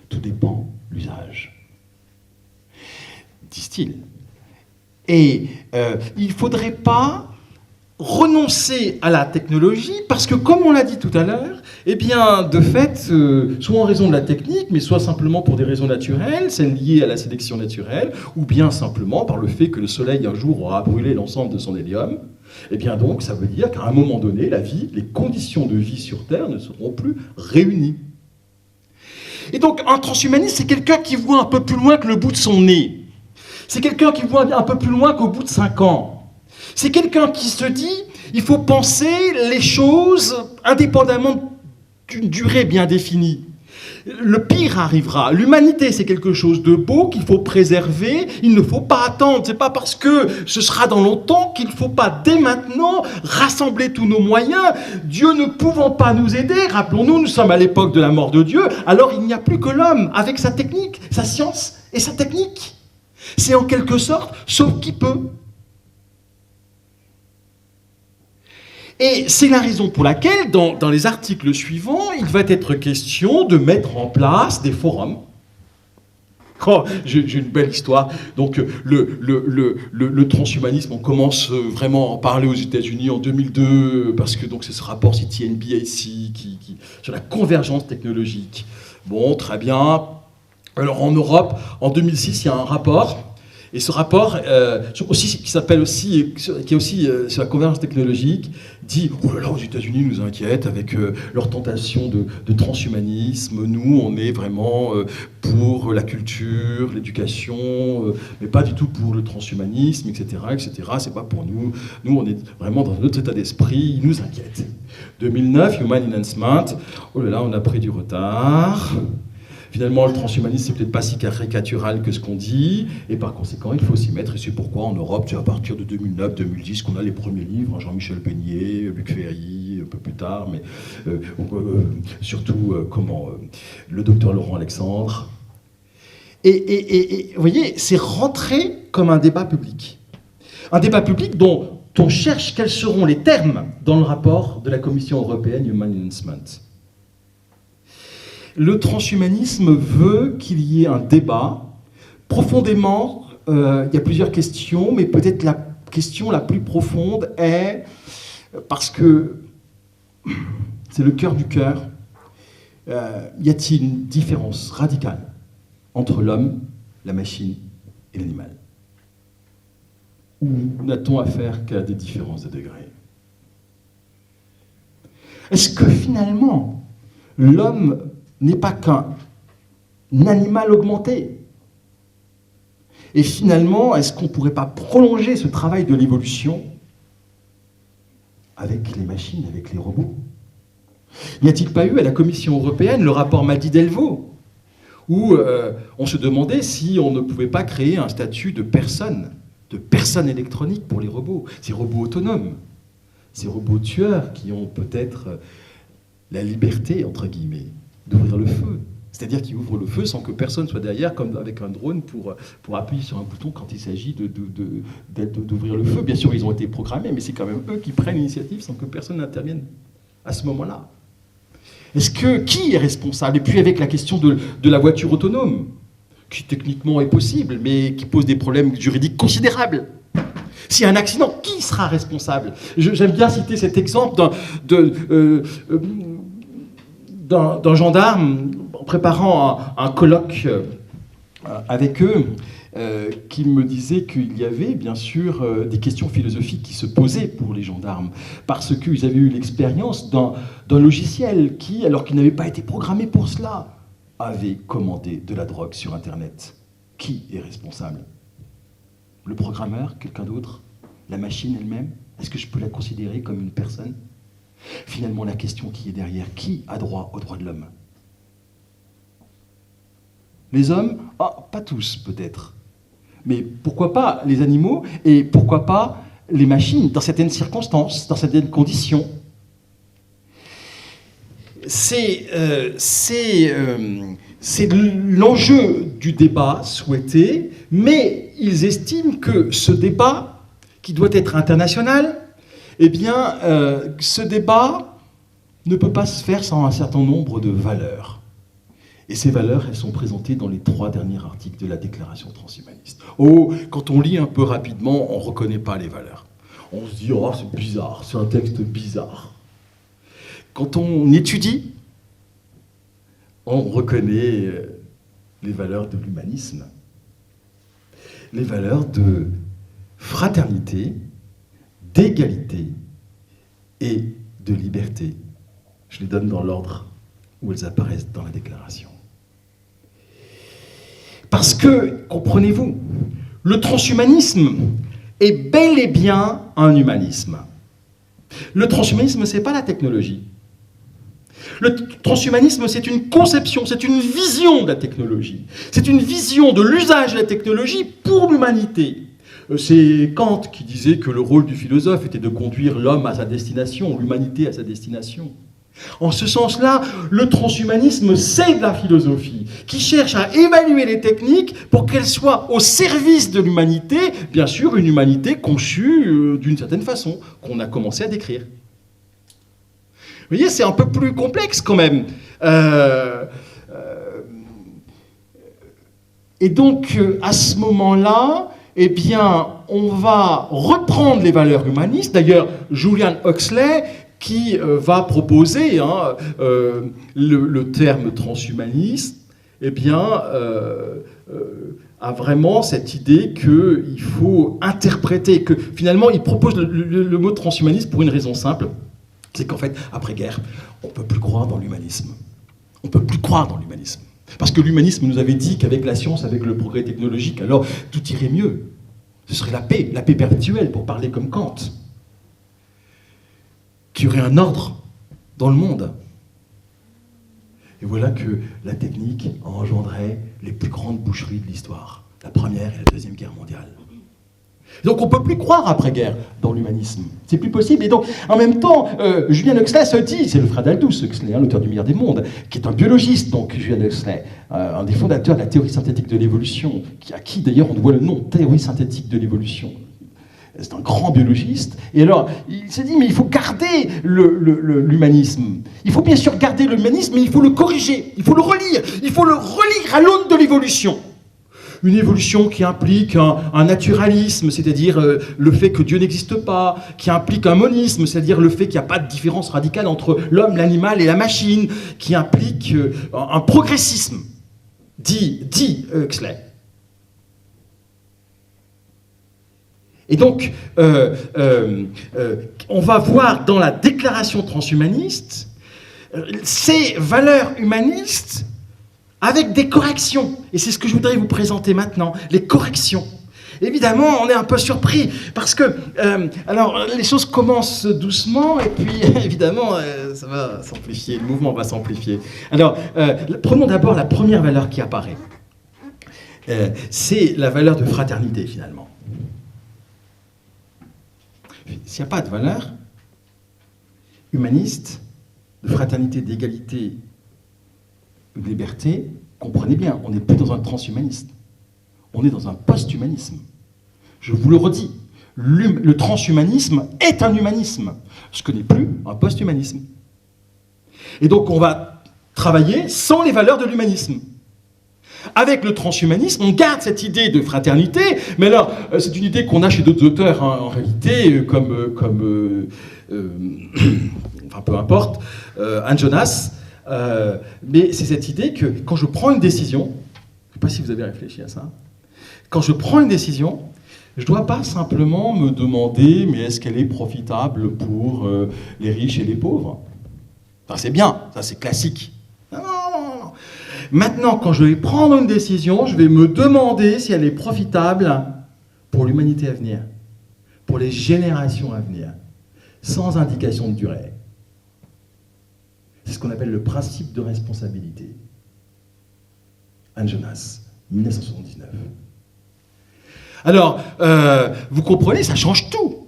Tout dépend de l'usage, disent-ils. Et il ne faudrait pas renoncer à la technologie, parce que comme on l'a dit tout à l'heure, eh bien, de fait, soit en raison de la technique, mais soit simplement pour des raisons naturelles, celles liées à la sélection naturelle, ou bien simplement par le fait que le Soleil un jour aura brûlé l'ensemble de son hélium, eh bien donc, ça veut dire qu'à un moment donné, la vie, les conditions de vie sur Terre ne seront plus réunies. Et donc, un transhumaniste, c'est quelqu'un qui voit un peu plus loin que le bout de son nez. C'est quelqu'un qui voit un peu plus loin qu'au bout de 5 ans. C'est quelqu'un qui se dit, il faut penser les choses indépendamment d'une durée bien définie. Le pire arrivera. L'humanité, c'est quelque chose de beau qu'il faut préserver. Il ne faut pas attendre. C'est pas parce que ce sera dans longtemps qu'il ne faut pas, dès maintenant, rassembler tous nos moyens. Dieu ne pouvant pas nous aider, rappelons-nous, nous sommes à l'époque de la mort de Dieu, alors il n'y a plus que l'homme, avec sa technique, sa science et sa technique. C'est en quelque sorte, sauf qui peut. Et c'est la raison pour laquelle, dans les articles suivants, il va être question de mettre en place des forums. Oh, j'ai une belle histoire. Donc, le transhumanisme, on commence vraiment à en parler aux États-Unis en 2002, parce que donc c'est ce rapport CTNBAC sur la convergence technologique. Bon, très bien. Alors, en Europe, en 2006, il y a un rapport. Et ce rapport, qui est aussi sur la convergence technologique, dit « Oh là là, aux États-Unis nous inquiètent avec leur tentation de transhumanisme. Nous, on est vraiment pour la culture, l'éducation, mais pas du tout pour le transhumanisme, etc. C'est pas pour nous. Nous, on est vraiment dans un autre état d'esprit. Ils nous inquiètent. » 2009, Human Enhancement. Oh là là, on a pris du retard. Finalement, le transhumanisme, c'est peut-être pas si caricatural que ce qu'on dit, et par conséquent, il faut s'y mettre, et c'est pourquoi en Europe, c'est à partir de 2009-2010 qu'on a les premiers livres, Jean-Michel Beignet, Luc Ferry, un peu plus tard, mais surtout, le docteur Laurent Alexandre. Et vous voyez, c'est rentré comme un débat public. Un débat public dont on cherche quels seront les termes dans le rapport de la Commission européenne Human Enhancement. Le transhumanisme veut qu'il y ait un débat. Profondément, il y a plusieurs questions, mais peut-être la question la plus profonde est, parce que c'est le cœur du cœur, y a-t-il une différence radicale entre l'homme, la machine et l'animal? Ou n'a-t-on affaire qu'à des différences de degrés? Est-ce que finalement, l'homme n'est pas qu'un animal augmenté? Et finalement, est-ce qu'on ne pourrait pas prolonger ce travail de l'évolution avec les machines, avec les robots? N'y a-t-il pas eu à la Commission européenne le rapport Madi-Delvaux, où on se demandait si on ne pouvait pas créer un statut de personne électronique pour les robots, ces robots autonomes, ces robots tueurs qui ont peut-être la liberté, entre guillemets, d'ouvrir le feu. C'est-à-dire qu'ils ouvrent le feu sans que personne soit derrière, comme avec un drone, pour appuyer sur un bouton quand il s'agit d'ouvrir le feu. Bien sûr, ils ont été programmés, mais c'est quand même eux qui prennent l'initiative sans que personne n'intervienne à ce moment-là. Qui est responsable? Et puis avec la question de la voiture autonome, qui techniquement est possible, mais qui pose des problèmes juridiques considérables. S'il y a un accident, qui sera responsable? J'aime bien citer cet exemple d'un gendarme en préparant un colloque avec eux, qui me disait qu'il y avait bien sûr des questions philosophiques qui se posaient pour les gendarmes, parce qu'ils avaient eu l'expérience d'un logiciel qui, alors qu'il n'avait pas été programmé pour cela, avait commandé de la drogue sur Internet. Qui est responsable? Le programmeur? Quelqu'un d'autre? La machine elle-même? Est-ce que je peux la considérer comme une personne? Finalement, la question qui est derrière, qui a droit aux droits de l'homme? Les hommes? Ah, pas tous peut-être. Mais pourquoi pas les animaux et pourquoi pas les machines, dans certaines circonstances, dans certaines conditions? C'est l'enjeu du débat souhaité, mais ils estiment que ce débat, qui doit être international, eh bien, ce débat ne peut pas se faire sans un certain nombre de valeurs. Et ces valeurs, elles sont présentées dans les 3 derniers articles de la Déclaration transhumaniste. Oh, quand on lit un peu rapidement, on ne reconnaît pas les valeurs. On se dit, oh, c'est bizarre, c'est un texte bizarre. Quand on étudie, on reconnaît les valeurs de l'humanisme, les valeurs de fraternité, d'égalité et de liberté. Je les donne dans l'ordre où elles apparaissent dans la déclaration. Parce que, comprenez-vous, le transhumanisme est bel et bien un humanisme. Le transhumanisme, ce n'est pas la technologie. Le transhumanisme, c'est une conception, c'est une vision de la technologie. C'est une vision de l'usage de la technologie pour l'humanité. C'est Kant qui disait que le rôle du philosophe était de conduire l'homme à sa destination, l'humanité à sa destination. En ce sens-là, le transhumanisme, c'est de la philosophie qui cherche à évaluer les techniques pour qu'elles soient au service de l'humanité, bien sûr une humanité conçue d'une certaine façon, qu'on a commencé à décrire. Vous voyez, c'est un peu plus complexe quand même. Et donc, à ce moment-là, eh bien, on va reprendre les valeurs humanistes. D'ailleurs, Julian Huxley, qui va proposer le terme transhumaniste, eh bien, a vraiment cette idée qu'il faut interpréter, que finalement, il propose le mot transhumaniste pour une raison simple. C'est qu'en fait, après-guerre, on ne peut plus croire dans l'humanisme. On ne peut plus croire dans l'humanisme. Parce que l'humanisme nous avait dit qu'avec la science, avec le progrès technologique, alors tout irait mieux. Ce serait la paix perpétuelle, pour parler comme Kant. Qu'il y aurait un ordre dans le monde. Et voilà que la technique engendrait les plus grandes boucheries de l'histoire. La Première et la Deuxième Guerre mondiale. Donc on ne peut plus croire après-guerre dans l'humanisme. C'est plus possible. Et donc, en même temps, Julian Huxley se dit, c'est le frère d'Aldous Huxley, l'auteur du Milliard des mondes, qui est un biologiste, donc Julian Huxley, un des fondateurs de la théorie synthétique de l'évolution, à qui d'ailleurs on doit le nom, théorie synthétique de l'évolution. C'est un grand biologiste. Et alors, il se dit, mais il faut garder l'humanisme. Il faut bien sûr garder l'humanisme, mais il faut le corriger, il faut le relire à l'aune de l'évolution. Une évolution qui implique un naturalisme, c'est-à-dire le fait que Dieu n'existe pas, qui implique un monisme, c'est-à-dire le fait qu'il n'y a pas de différence radicale entre l'homme, l'animal et la machine, qui implique un progressisme, dit Huxley. Et donc, on va voir dans la déclaration transhumaniste ces valeurs humanistes avec des corrections. Et c'est ce que je voudrais vous présenter maintenant, les corrections. Évidemment, on est un peu surpris, parce que alors, les choses commencent doucement, et puis évidemment, ça va s'amplifier, le mouvement va s'amplifier. Alors, prenons d'abord la première valeur qui apparaît. C'est la valeur de fraternité, finalement. S'il n'y a pas de valeur humaniste, de fraternité, d'égalité, de liberté, comprenez bien, on n'est plus dans un transhumanisme. On est dans un post-humanisme. Je vous le redis, le transhumanisme est un humanisme, ce que n'est plus un post-humanisme. Et donc on va travailler sans les valeurs de l'humanisme. Avec le transhumanisme, on garde cette idée de fraternité, mais alors, c'est une idée qu'on a chez d'autres auteurs, hein, en réalité, enfin peu importe, Anne Jonas, mais c'est cette idée que quand je prends une décision, je ne sais pas si vous avez réfléchi à ça, Quand je prends une décision, je ne dois pas simplement me demander mais est-ce qu'elle est profitable pour les riches et les pauvres. Ça c'est bien, ça c'est classique. Non, non, non, non. Maintenant, quand je vais prendre une décision, je vais me demander si elle est profitable pour l'humanité à venir, pour les générations à venir, sans indication de durée. C'est ce qu'on appelle le principe de responsabilité. Anne Jonas, 1979. Alors, vous comprenez, ça change tout.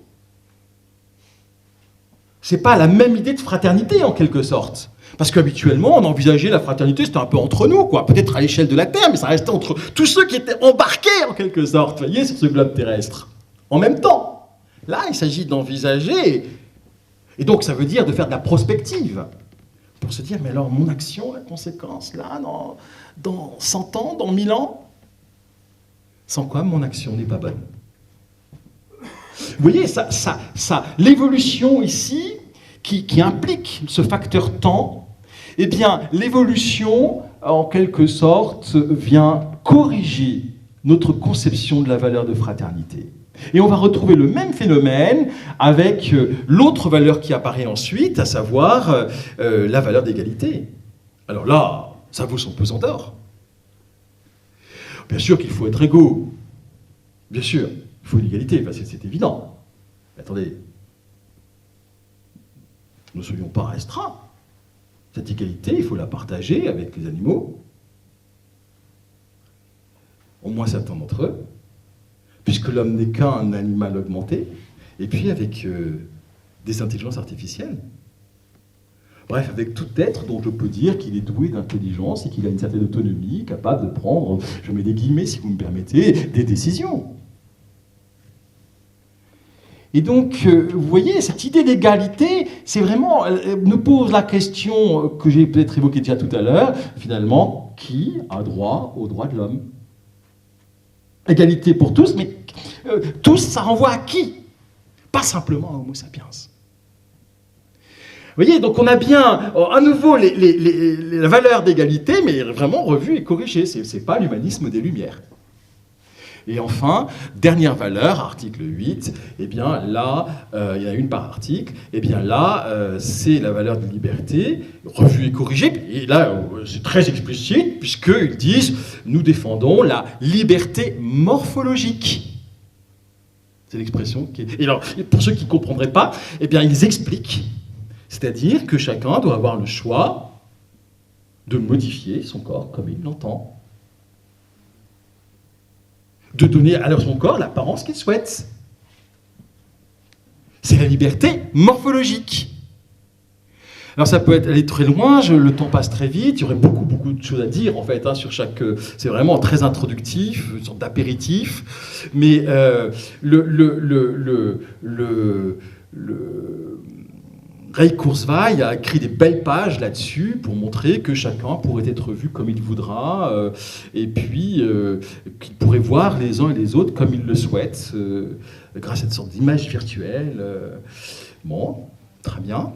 C'est pas la même idée de fraternité, en quelque sorte. Parce qu'habituellement, on envisageait la fraternité, c'était un peu entre nous, quoi. Peut-être à l'échelle de la Terre, mais ça restait entre tous ceux qui étaient embarqués, en quelque sorte, vous voyez, sur ce globe terrestre. En même temps, là, il s'agit d'envisager, et donc ça veut dire de faire de la prospective, pour se dire, mais alors, mon action, la conséquence, là, dans 100 ans, dans 1000 ans, sans quoi mon action n'est pas bonne. Vous voyez, l'évolution ici, qui implique ce facteur temps, eh bien, l'évolution, en quelque sorte, vient corriger notre conception de la valeur de fraternité. Et on va retrouver le même phénomène avec l'autre valeur qui apparaît ensuite, à savoir la valeur d'égalité. Alors là, ça vaut son pesant d'or. Bien sûr qu'il faut être égaux. Bien sûr, il faut une égalité, parce que c'est évident. Mais attendez, ne soyons pas restreints. Cette égalité, il faut la partager avec les animaux, au moins certains d'entre eux, puisque l'homme n'est qu'un animal augmenté, et puis avec des intelligences artificielles. Bref, avec tout être dont je peux dire qu'il est doué d'intelligence et qu'il a une certaine autonomie, capable de prendre, je mets des guillemets si vous me permettez, des décisions. Et donc, vous voyez, cette idée d'égalité, c'est vraiment, nous pose la question que j'ai peut-être évoquée déjà tout à l'heure, finalement, qui a droit aux droits de l'homme? Égalité pour tous, mais tous, ça renvoie à qui? Pas simplement à Homo sapiens. Vous voyez, donc on a bien, à nouveau, la valeur d'égalité, mais vraiment revue et corrigée. C'est pas l'humanisme des Lumières. Et enfin, dernière valeur, article 8, eh bien là, il y en a une par article, eh bien là, c'est la valeur de liberté, revue et corrigée, et là, c'est très explicite, puisqu'ils disent, nous défendons la liberté morphologique. C'est l'expression qui est... Et alors, pour ceux qui ne comprendraient pas, eh bien, ils expliquent, c'est-à-dire que chacun doit avoir le choix de modifier son corps comme il l'entend, de donner à son corps l'apparence qu'il souhaite. C'est la liberté morphologique. Alors ça peut aller très loin, le temps passe très vite, il y aurait beaucoup de choses à dire en fait sur chaque... C'est vraiment très introductif, une sorte d'apéritif, mais Ray Kurzweil a écrit des belles pages là-dessus pour montrer que chacun pourrait être vu comme il voudra et puis qu'il pourrait voir les uns et les autres comme il le souhaite grâce à une sorte d'image virtuelle. Bon, très bien.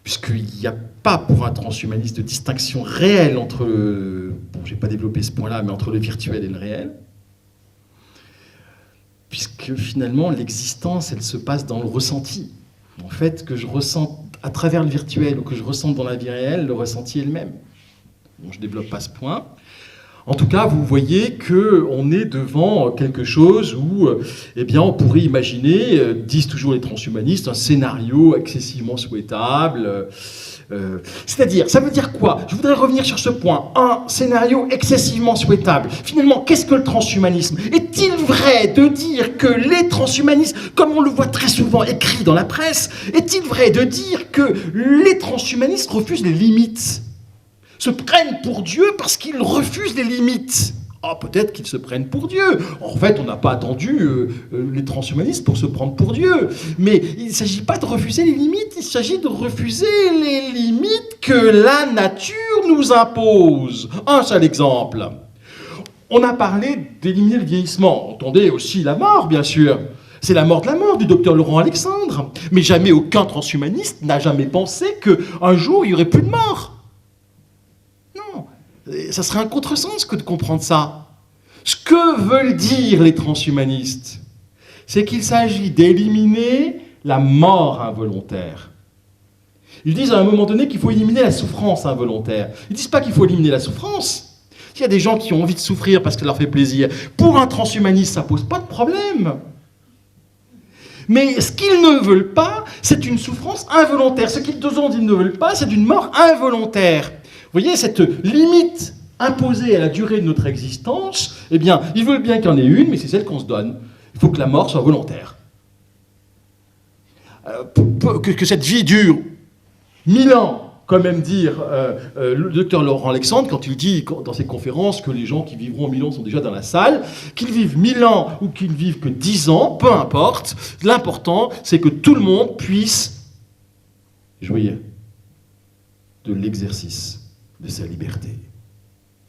Puisqu'il n'y a pas pour un transhumaniste de distinction réelle entre le... Bon, je n'ai pas développé ce point-là, mais entre le virtuel et le réel. Puisque finalement, l'existence, elle se passe dans le ressenti. En fait, que je ressens à travers le virtuel ou que je ressente dans la vie réelle, le ressenti est le même. Bon, je ne développe pas ce point. En tout cas, vous voyez qu'on est devant quelque chose où eh bien, on pourrait imaginer, disent toujours les transhumanistes, un scénario excessivement souhaitable. C'est-à-dire, ça veut dire quoi? Je voudrais revenir sur ce point. Un scénario excessivement souhaitable. Finalement, qu'est-ce que le transhumanisme? Est-il vrai de dire que les transhumanistes, comme on le voit très souvent écrit dans la presse, est-il vrai de dire que les transhumanistes refusent les limites? Se prennent pour Dieu parce qu'ils refusent les limites. Ah, peut-être qu'ils se prennent pour Dieu. En fait, on n'a pas attendu les transhumanistes pour se prendre pour Dieu. Mais il ne s'agit pas de refuser les limites, il s'agit de refuser les limites que la nature nous impose. Un seul exemple. On a parlé d'éliminer le vieillissement. Entendez aussi la mort, bien sûr. C'est la mort de la mort du docteur Laurent Alexandre. Mais jamais aucun transhumaniste n'a jamais pensé qu'un jour, il n'y aurait plus de mort. Ça serait un contresens que de comprendre ça. Ce que veulent dire les transhumanistes, c'est qu'il s'agit d'éliminer la mort involontaire. Ils disent à un moment donné qu'il faut éliminer la souffrance involontaire. Ils ne disent pas qu'il faut éliminer la souffrance. S'il y a des gens qui ont envie de souffrir parce que ça leur fait plaisir, pour un transhumaniste, ça ne pose pas de problème. Mais ce qu'ils ne veulent pas, c'est une souffrance involontaire. Ce qu'ils ne veulent pas, c'est une mort involontaire. Vous voyez, cette limite imposée à la durée de notre existence, eh bien, ils veulent bien qu'il y en ait une, mais c'est celle qu'on se donne. Il faut que la mort soit volontaire. Que cette vie dure 1000 ans, comme aime dire le docteur Laurent Alexandre, quand il dit dans ses conférences que les gens qui vivront 1000 ans sont déjà dans la salle, qu'ils vivent 1000 ans ou qu'ils vivent que 10 ans, peu importe, l'important c'est que tout le monde puisse jouir de l'exercice de sa liberté.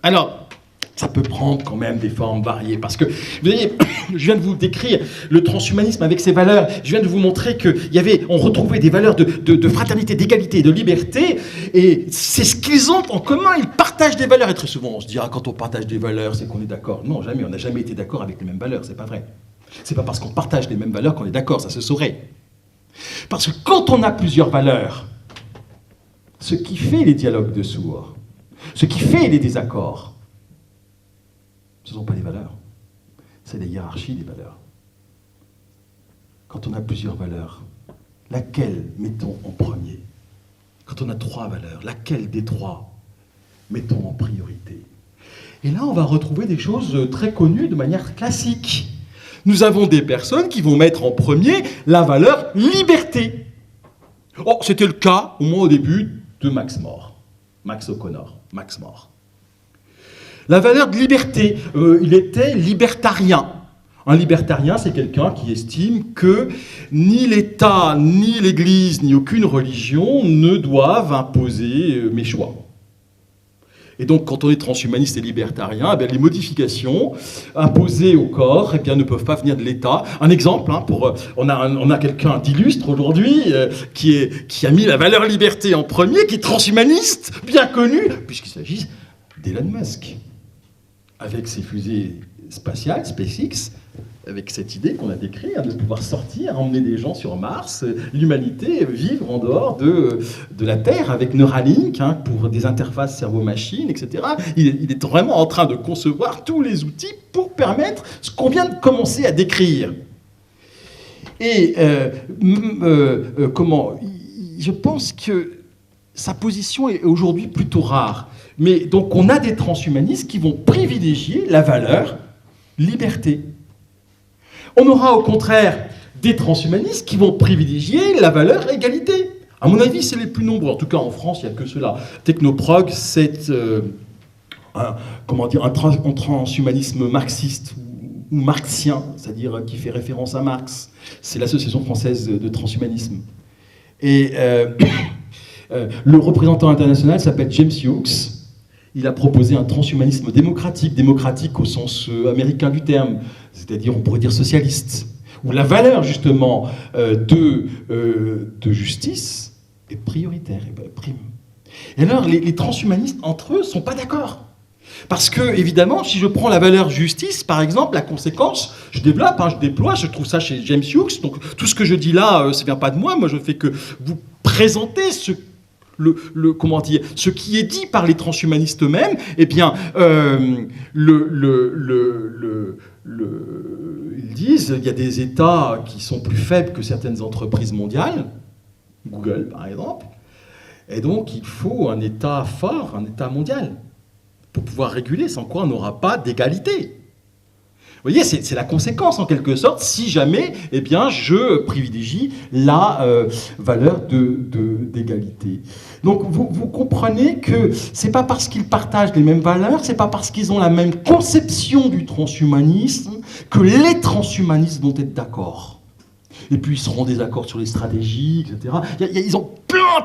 Alors, ça peut prendre quand même des formes variées, parce que, vous voyez, je viens de vous décrire le transhumanisme avec ses valeurs, je viens de vous montrer qu'on retrouvait des valeurs de fraternité, d'égalité, de liberté, et c'est ce qu'ils ont en commun, ils partagent des valeurs, et très souvent on se dira quand on partage des valeurs, c'est qu'on est d'accord. Non, jamais, on n'a jamais été d'accord avec les mêmes valeurs, c'est pas vrai. C'est pas parce qu'on partage les mêmes valeurs qu'on est d'accord, ça se saurait. Parce que quand on a plusieurs valeurs, ce qui fait les dialogues de sourds, ce qui fait les désaccords, ce ne sont pas les valeurs, c'est la hiérarchie des valeurs. Quand on a plusieurs valeurs, laquelle mettons en premier? Quand on a 3 valeurs, laquelle des 3 mettons en priorité? Et là, on va retrouver des choses très connues de manière classique. Nous avons des personnes qui vont mettre en premier la valeur liberté. Oh, c'était le cas, au moins au début, de Max More. Max O'Connor, Max More. La valeur de liberté, il était libertarien. Un libertarien, c'est quelqu'un qui estime que ni l'État, ni l'Église, ni aucune religion ne doivent imposer mes choix. Et donc, quand on est transhumaniste et libertarien, eh bien, les modifications imposées au corps ne peuvent pas venir de l'État. Un exemple, on a quelqu'un d'illustre aujourd'hui qui a mis la valeur liberté en premier, qui est transhumaniste, bien connu, puisqu'il s'agit d'Elon Musk. Avec ses fusées spatiales, SpaceX, avec cette idée qu'on a décrite, de pouvoir sortir, emmener des gens sur Mars, l'humanité vivre en dehors de la Terre avec Neuralink, pour des interfaces cerveau-machine, etc. Il est vraiment en train de concevoir tous les outils pour permettre ce qu'on vient de commencer à décrire. Et je pense que sa position est aujourd'hui plutôt rare. Mais donc on a des transhumanistes qui vont privilégier la valeur liberté. On aura au contraire des transhumanistes qui vont privilégier la valeur égalité. À mon avis, c'est les plus nombreux. En tout cas, en France, il n'y a que cela. Technoprog, c'est un transhumanisme marxiste ou marxien, c'est-à-dire qui fait référence à Marx. C'est l'Association française de transhumanisme. Et le représentant international s'appelle James Hughes. Il a proposé un transhumanisme démocratique au sens américain du terme, c'est-à-dire on pourrait dire socialiste, où la valeur justement de justice est prioritaire, et prime. Et alors les transhumanistes entre eux ne sont pas d'accord. Parce que, évidemment, si je prends la valeur justice, par exemple, la conséquence, je développe, je déploie, je trouve ça chez James Hughes, donc tout ce que je dis là, ça ne vient pas de moi je fais que vous présenter ce qui est dit par les transhumanistes eux-mêmes, eh bien, ils disent il y a des États qui sont plus faibles que certaines entreprises mondiales, Google par exemple, et donc il faut un État fort, un État mondial, pour pouvoir réguler, sans quoi on n'aura pas d'égalité. Vous voyez, c'est la conséquence, en quelque sorte, si jamais eh bien, je privilégie la valeur d'égalité. Donc, vous comprenez que c'est pas parce qu'ils partagent les mêmes valeurs, c'est pas parce qu'ils ont la même conception du transhumanisme que les transhumanistes vont être d'accord. Et puis, ils seront en désaccord sur les stratégies, etc. Ils ont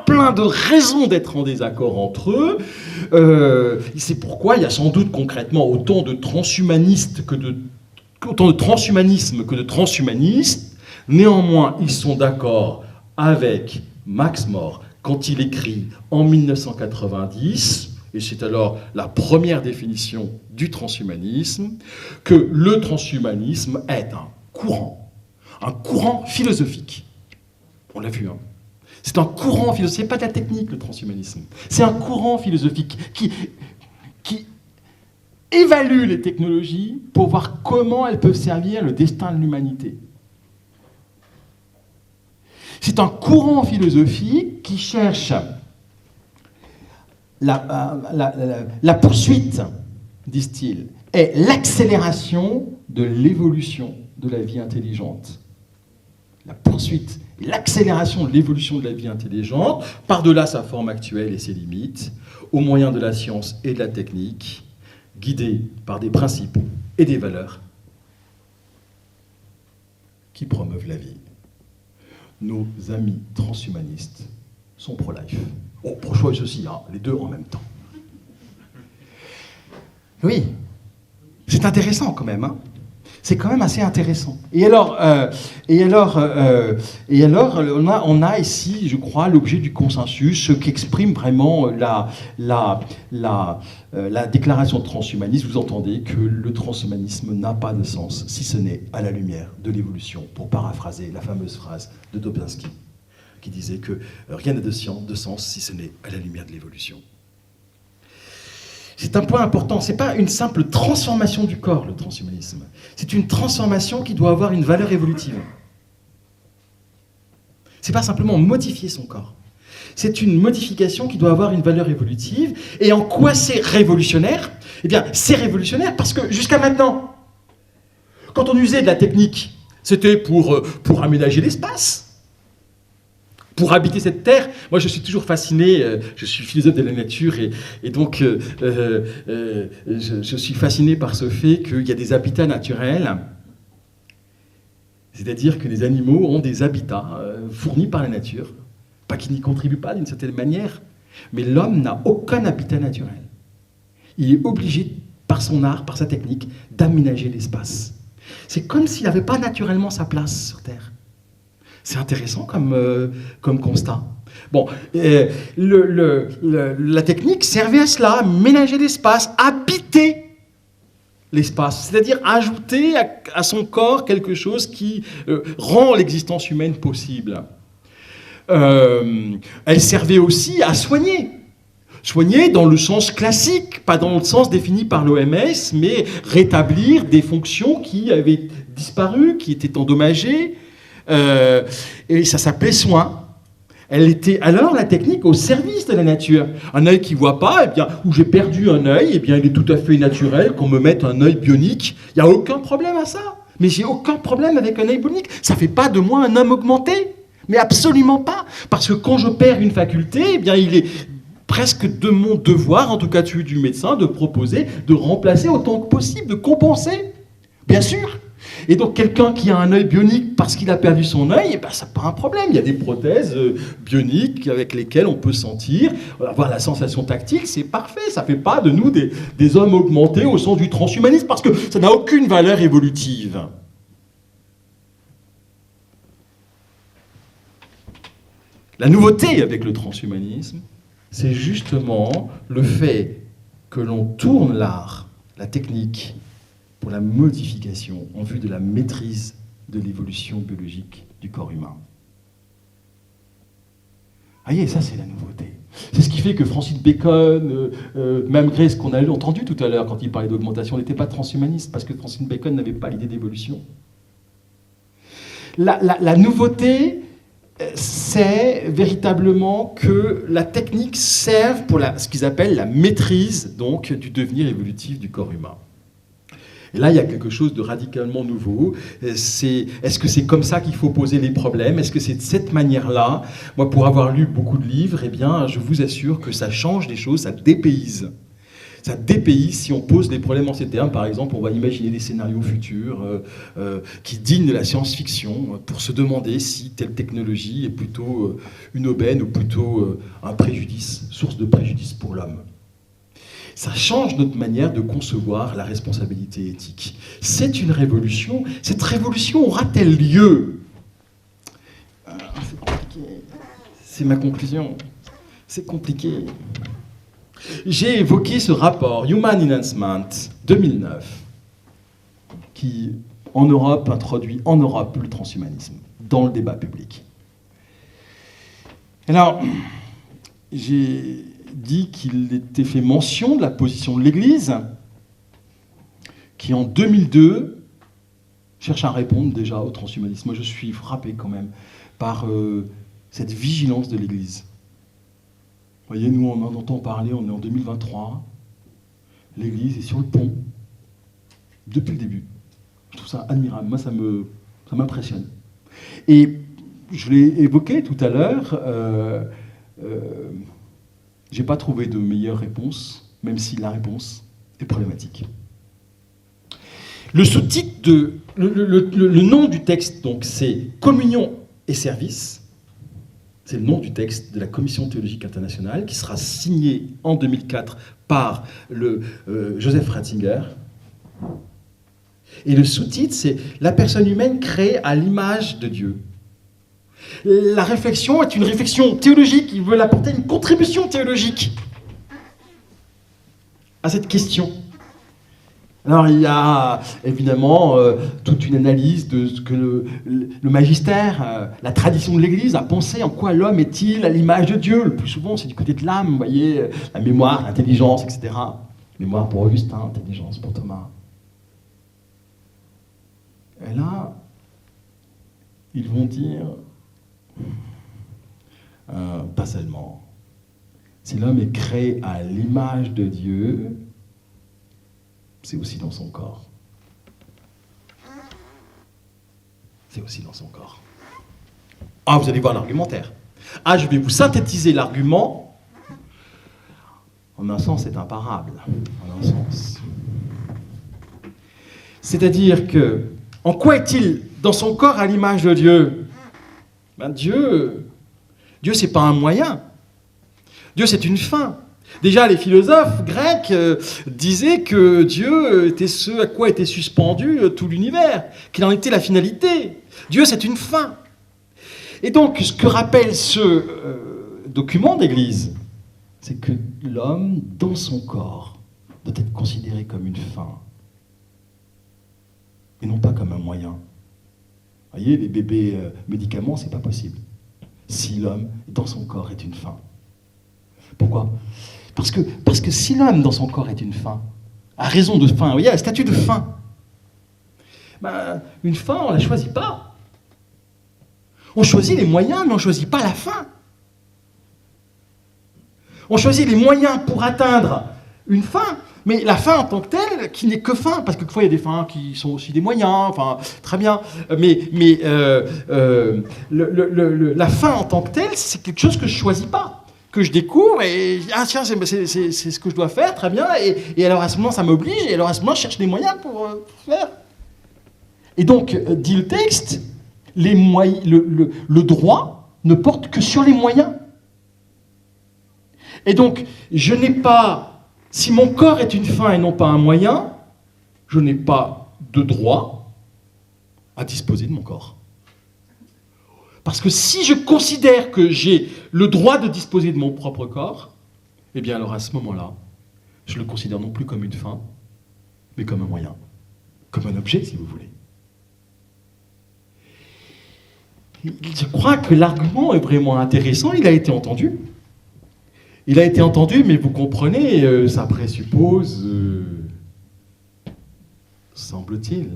plein de raisons d'être en désaccord entre eux. C'est pourquoi il y a sans doute concrètement autant de transhumanisme que de transhumanistes. Néanmoins, ils sont d'accord avec Max More quand il écrit en 1990 et c'est alors la première définition du transhumanisme, que le transhumanisme est un courant philosophique. On l'a vu, hein. C'est un courant philosophique, c'est pas de la technique, le transhumanisme. C'est un courant philosophique qui évalue les technologies pour voir comment elles peuvent servir le destin de l'humanité. C'est un courant philosophique qui cherche la poursuite, disent-ils, est l'accélération de l'évolution de la vie intelligente. La poursuite et l'accélération de l'évolution de la vie intelligente, par-delà sa forme actuelle et ses limites, au moyen de la science et de la technique, guidée par des principes et des valeurs qui promeuvent la vie. Nos amis transhumanistes sont pro-life. Bon, pro-choice aussi, hein, les deux en même temps. Oui, c'est intéressant quand même, hein. C'est quand même assez intéressant. Et alors, on a ici, je crois, l'objet du consensus, ce qu'exprime vraiment la déclaration de transhumanisme. Vous entendez que le transhumanisme n'a pas de sens, si ce n'est à la lumière de l'évolution, pour paraphraser la fameuse phrase de Dobzhansky, qui disait que rien n'a de sens si ce n'est à la lumière de l'évolution. C'est un point important, ce n'est pas une simple transformation du corps, le transhumanisme. C'est une transformation qui doit avoir une valeur évolutive. Ce n'est pas simplement modifier son corps. C'est une modification qui doit avoir une valeur évolutive. Et en quoi c'est révolutionnaire ? Eh bien, c'est révolutionnaire parce que jusqu'à maintenant, quand on usait de la technique, c'était pour aménager l'espace. Pour habiter cette terre, moi je suis toujours fasciné, je suis philosophe de la nature et donc je suis fasciné par ce fait qu'il y a des habitats naturels, c'est-à-dire que les animaux ont des habitats fournis par la nature, pas qu'ils n'y contribuent pas d'une certaine manière, mais l'homme n'a aucun habitat naturel. Il est obligé, par son art, par sa technique, d'aménager l'espace. C'est comme s'il n'avait pas naturellement sa place sur Terre. C'est intéressant comme constat. Bon, la technique servait à cela, ménager l'espace, habiter l'espace, c'est-à-dire ajouter à son corps quelque chose qui rend l'existence humaine possible. Elle servait aussi à soigner. Soigner dans le sens classique, pas dans le sens défini par l'OMS, mais rétablir des fonctions qui avaient disparu, qui étaient endommagées. Et ça s'appelait soin. Elle était alors la technique au service de la nature. Un œil qui ne voit pas, eh bien, ou j'ai perdu un œil, eh bien, il est tout à fait naturel qu'on me mette un œil bionique. Il n'y a aucun problème à ça. Mais j'ai aucun problème avec un œil bionique. Ça ne fait pas de moi un homme augmenté. Mais absolument pas. Parce que quand je perds une faculté, eh bien, il est presque de mon devoir, en tout cas celui du médecin, de proposer, de remplacer autant que possible, de compenser. Bien sûr. Et donc quelqu'un qui a un œil bionique parce qu'il a perdu son œil, eh ben, ça n'a pas un problème. Il y a des prothèses bioniques avec lesquelles on peut sentir, avoir la sensation tactile, c'est parfait. Ça ne fait pas de nous des hommes augmentés au sens du transhumanisme parce que ça n'a aucune valeur évolutive. La nouveauté avec le transhumanisme, c'est justement le fait que l'on tourne l'art, la technique, pour la modification en vue de la maîtrise de l'évolution biologique du corps humain. Ah, voyez, ça c'est la nouveauté. C'est ce qui fait que Francis Bacon, malgré ce qu'on a entendu tout à l'heure quand il parlait d'augmentation, n'était pas transhumaniste, parce que Francis Bacon n'avait pas l'idée d'évolution. La nouveauté, c'est véritablement que la technique serve pour ce qu'ils appellent la maîtrise donc, du devenir évolutif du corps humain. Et là, il y a quelque chose de radicalement nouveau. Est-ce que c'est comme ça qu'il faut poser les problèmes ? Est-ce que c'est de cette manière-là ? Moi, pour avoir lu beaucoup de livres, eh bien, je vous assure que ça change des choses, ça dépayse. Ça dépayse si on pose les problèmes en ces termes. Par exemple, on va imaginer des scénarios futurs qui dignent de la science-fiction pour se demander si telle technologie est plutôt une aubaine ou plutôt un préjudice, source de préjudice pour l'homme. Ça change notre manière de concevoir la responsabilité éthique. C'est une révolution. Cette révolution aura-t-elle lieu ? C'est compliqué. C'est ma conclusion. C'est compliqué. J'ai évoqué ce rapport Human Enhancement 2009 qui, en Europe, introduit en Europe le transhumanisme dans le débat public. Alors, j'ai dit qu'il était fait mention de la position de l'Église qui, en 2002, cherche à répondre déjà au transhumanisme. Moi, je suis frappé quand même par cette vigilance de l'Église. Vous voyez, nous, on en entend parler, on est en 2023. L'Église est sur le pont depuis le début. Je trouve ça admirable. Moi, ça m'impressionne. Et je l'ai évoqué tout à l'heure, j'ai pas trouvé de meilleure réponse, même si la réponse est problématique. Le sous-titre le nom du texte, donc, c'est Communion et service. C'est le nom du texte de la Commission théologique internationale qui sera signé en 2004 par le Joseph Ratzinger. Et le sous-titre, c'est La personne humaine créée à l'image de Dieu. La réflexion est une réflexion théologique, il veut apporter une contribution théologique à cette question. Alors il y a évidemment toute une analyse de ce que le magistère, la tradition de l'Église a pensé, en quoi l'homme est-il à l'image de Dieu. Le plus souvent c'est du côté de l'âme, vous voyez, la mémoire, l'intelligence, etc. Mémoire pour Augustin, intelligence pour Thomas. Et là, ils vont dire, pas seulement, si l'homme est créé à l'image de Dieu, c'est aussi dans son corps. C'est aussi dans son corps. Ah, vous allez voir l'argumentaire. Ah, je vais vous synthétiser l'argument. En un sens, c'est imparable. En un sens. C'est-à-dire que, en quoi est-il dans son corps à l'image de Dieu ? Ben Dieu, c'est pas un moyen. Dieu, c'est une fin. Déjà, les philosophes grecs disaient que Dieu était ce à quoi était suspendu tout l'univers, qu'il en était la finalité. Dieu, c'est une fin. Et donc, ce que rappelle ce document d'Église, c'est que l'homme, dans son corps, doit être considéré comme une fin, et non pas comme un moyen. Vous voyez, les bébés médicaments, c'est pas possible. Si l'homme, dans son corps, est une fin. Pourquoi ? Parce que si l'homme, dans son corps, est une fin, à raison de fin, vous voyez, la statue de fin, ben, une fin, on ne la choisit pas. On choisit les moyens, mais on ne choisit pas la fin. On choisit les moyens pour atteindre une fin, mais la fin en tant que telle, qui n'est que fin, parce que quelquefois il y a des fins qui sont aussi des moyens, enfin, très bien, mais la fin en tant que telle, c'est quelque chose que je ne choisis pas, que je découvre, et ah tiens, c'est ce que je dois faire, très bien, et alors à ce moment ça m'oblige, et alors à ce moment je cherche des moyens pour faire. Et donc, dit le texte, le droit ne porte que sur les moyens. Et donc, je n'ai pas, si mon corps est une fin et non pas un moyen, je n'ai pas de droit à disposer de mon corps. Parce que si je considère que j'ai le droit de disposer de mon propre corps, eh bien alors à ce moment-là, je le considère non plus comme une fin, mais comme un moyen, comme un objet si vous voulez. Je crois que l'argument est vraiment intéressant, il a été entendu. Il a été entendu, mais vous comprenez, ça présuppose, semble-t-il,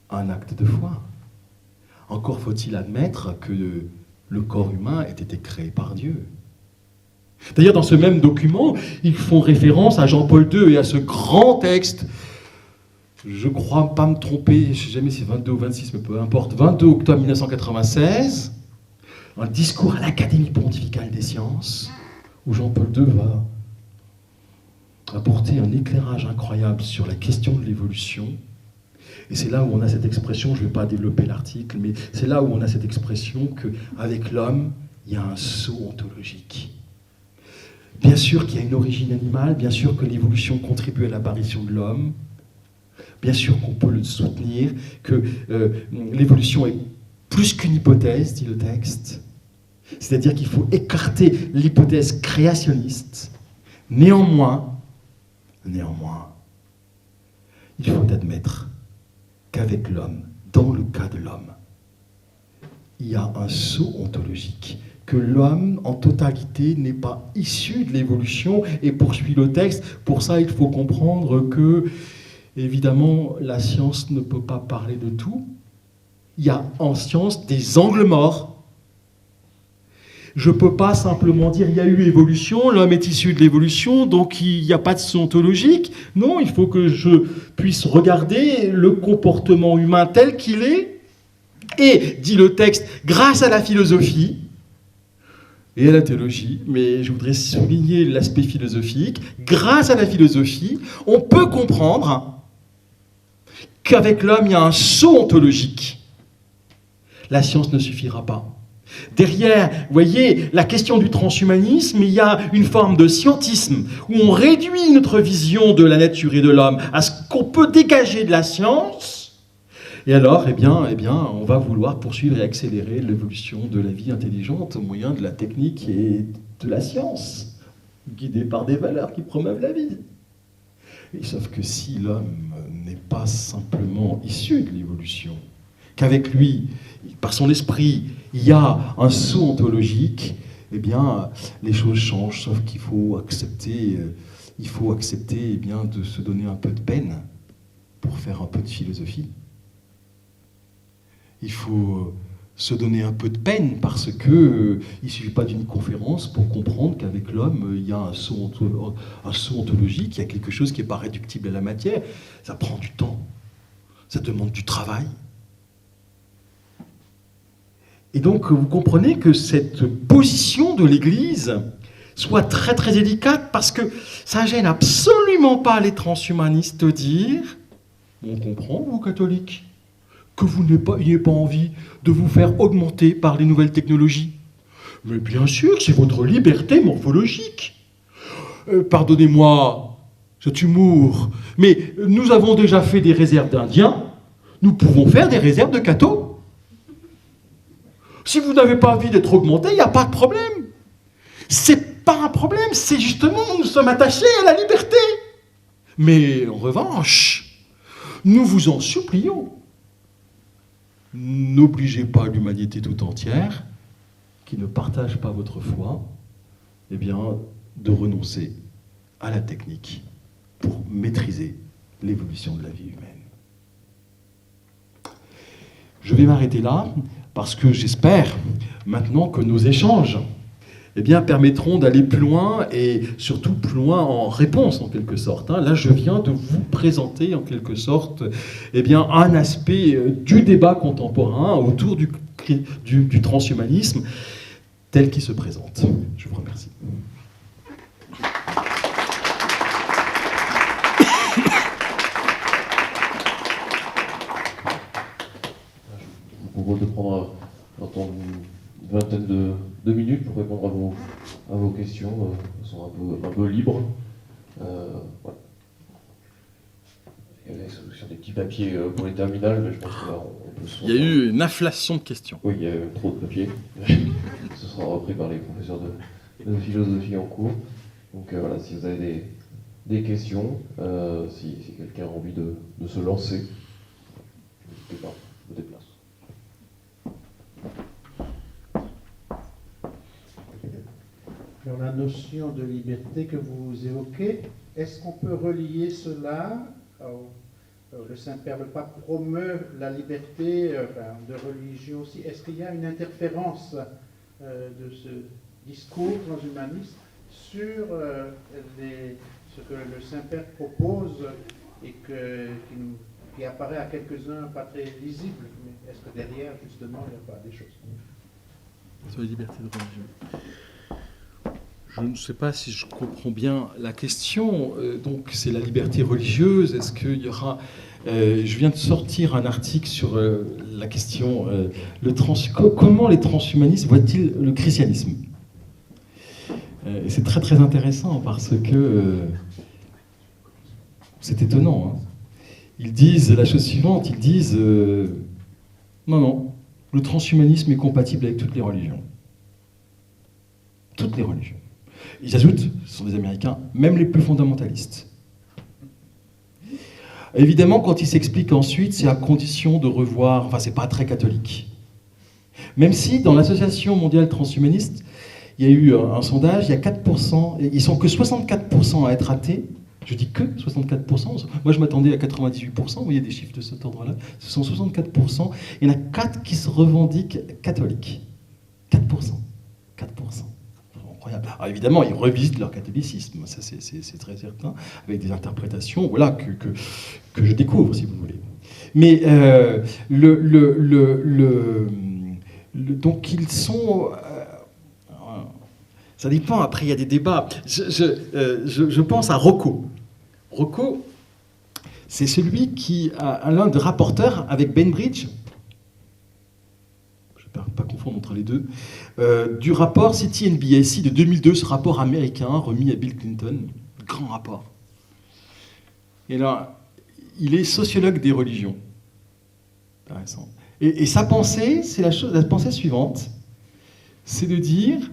un acte de foi. Encore faut-il admettre que le corps humain ait été créé par Dieu. D'ailleurs, dans ce même document, ils font référence à Jean-Paul II et à ce grand texte, je crois pas me tromper, je ne sais jamais si c'est 22 ou 26, mais peu importe, 22 octobre 1996, un discours à l'Académie pontificale des sciences, où Jean-Paul II va apporter un éclairage incroyable sur la question de l'évolution. Et c'est là où on a cette expression, je ne vais pas développer l'article, mais c'est là où on a cette expression qu'avec l'homme, il y a un saut ontologique. Bien sûr qu'il y a une origine animale, bien sûr que l'évolution contribue à l'apparition de l'homme, bien sûr qu'on peut le soutenir, que l'évolution est plus qu'une hypothèse, dit le texte. C'est-à-dire qu'il faut écarter l'hypothèse créationniste, Néanmoins, il faut admettre qu'avec l'homme, dans le cas de l'homme, il y a un saut ontologique, que l'homme en totalité n'est pas issu de l'évolution, et poursuit le texte. Pour ça, il faut comprendre que, évidemment, la science ne peut pas parler de tout. Il y a en science des angles morts. Je ne peux pas simplement dire il y a eu évolution, l'homme est issu de l'évolution, donc il n'y a pas de saut ontologique. Non, il faut que je puisse regarder le comportement humain tel qu'il est. Et, dit le texte, grâce à la philosophie et à la théologie, mais je voudrais souligner l'aspect philosophique, grâce à la philosophie, on peut comprendre qu'avec l'homme, il y a un saut ontologique. La science ne suffira pas. Derrière, vous voyez, la question du transhumanisme, il y a une forme de scientisme où on réduit notre vision de la nature et de l'homme à ce qu'on peut dégager de la science. Et alors, eh bien, on va vouloir poursuivre et accélérer l'évolution de la vie intelligente au moyen de la technique et de la science, guidée par des valeurs qui promeuvent la vie. Et sauf que si l'homme n'est pas simplement issu de l'évolution, qu'avec lui, par son esprit, il y a un saut ontologique, eh bien, les choses changent, sauf qu'il faut accepter, eh bien, de se donner un peu de peine pour faire un peu de philosophie. Il faut se donner un peu de peine parce que il ne suffit pas d'une conférence pour comprendre qu'avec l'homme, il y a un saut ontologique, il y a quelque chose qui n'est pas réductible à la matière. Ça prend du temps, ça demande du travail. Et donc, vous comprenez que cette position de l'Église soit très très délicate parce que ça gêne absolument pas les transhumanistes de dire « On comprend, vous catholiques, que vous n'ayez pas envie de vous faire augmenter par les nouvelles technologies. Mais bien sûr, c'est votre liberté morphologique. Pardonnez-moi cet humour, mais nous avons déjà fait des réserves d'Indiens, nous pouvons faire des réserves de cathos. Si vous n'avez pas envie d'être augmenté, il n'y a pas de problème. C'est pas un problème, c'est justement, nous sommes attachés à la liberté. Mais en revanche, nous vous en supplions, n'obligez pas l'humanité tout entière, qui ne partage pas votre foi, eh bien, de renoncer à la technique pour maîtriser l'évolution de la vie humaine. Je vais m'arrêter là, parce que j'espère maintenant que nos échanges eh bien, permettront d'aller plus loin, et surtout plus loin en réponse, en quelque sorte. Là, je viens de vous présenter, en quelque sorte, eh bien, un aspect du débat contemporain autour du transhumanisme tel qu'il se présente. Je vous remercie. Je vous propose de prendre une vingtaine de minutes pour répondre à vos questions, de façon un peu libre. Voilà. Il y a la solution des petits papiers pour les terminales, mais je pense que là, on peut se... Il y a eu une inflation de questions. Oui, il y a eu trop de papiers. Ce sera repris par les professeurs de philosophie en cours. Donc voilà, si vous avez des questions, si quelqu'un a envie de se lancer, n'hésitez pas, je me déplace. Alors, la notion de liberté que vous évoquez, est-ce qu'on peut relier cela le Saint-Père le Pape promeut la liberté de religion aussi. Est-ce qu'il y a une interférence de ce discours transhumaniste sur ce que le Saint-Père propose et qui apparaît à quelques-uns pas très lisible, mais est-ce que derrière, justement, il n'y a pas des choses? Sur la liberté de religion. Je ne sais pas si je comprends bien la question. Donc, c'est la liberté religieuse. Est-ce qu'il y aura... je viens de sortir un article sur la question comment les transhumanistes voient-ils le christianisme. Et c'est très très intéressant parce que c'est étonnant. Ils disent la chose suivante, ils disent non, le transhumanisme est compatible avec toutes les religions. Toutes les religions. Ils ajoutent, ce sont des Américains, même les plus fondamentalistes. Évidemment, quand ils s'expliquent ensuite, c'est à condition de revoir, enfin, c'est pas très catholique. Même si, dans l'Association mondiale transhumaniste, il y a eu un sondage, il y a 4%, ils sont que 64% à être athées. Je dis que 64%, moi je m'attendais à 98%, vous voyez des chiffres de cet ordre-là, ce sont 64%, il y en a 4 qui se revendiquent catholiques. 4%. 4%. Incroyable. Alors évidemment, ils revisitent leur catholicisme, ça c'est très certain, avec des interprétations voilà, que je découvre, si vous voulez. Mais donc ils sont... ça dépend, après il y a des débats. Je pense à Rocco. Rocco, c'est celui qui a l'un des rapporteurs avec Bainbridge, je ne vais pas confondre entre les deux, du rapport City NBAC de 2002, ce rapport américain remis à Bill Clinton, grand rapport. Et là, il est sociologue des religions. Intéressant. Et sa pensée, c'est la pensée suivante, c'est de dire...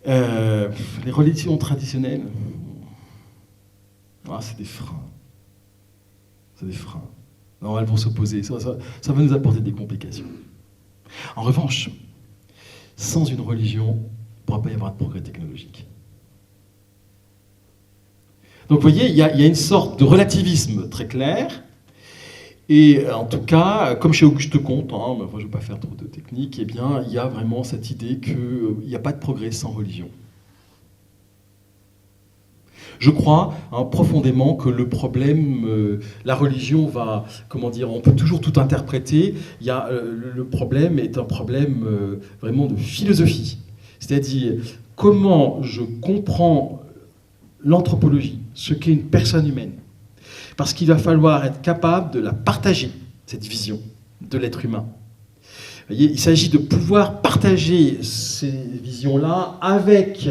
les religions traditionnelles, c'est des freins. C'est des freins. Non, elles vont s'opposer. Ça va nous apporter des complications. En revanche, sans une religion, il ne pourra pas y avoir de progrès technologique. Donc vous voyez, il y a une sorte de relativisme très clair. Et en tout cas, comme chez Auguste Comte, moi je ne vais pas faire trop de technique, eh bien, il y a vraiment cette idée qu'il n'y a pas de progrès sans religion. Je crois profondément que le problème, la religion va, on peut toujours tout interpréter. Le problème est un problème vraiment de philosophie. C'est-à-dire, comment je comprends l'anthropologie, ce qu'est une personne humaine. Parce qu'il va falloir être capable de la partager, cette vision de l'être humain. Vous voyez, il s'agit de pouvoir partager ces visions-là avec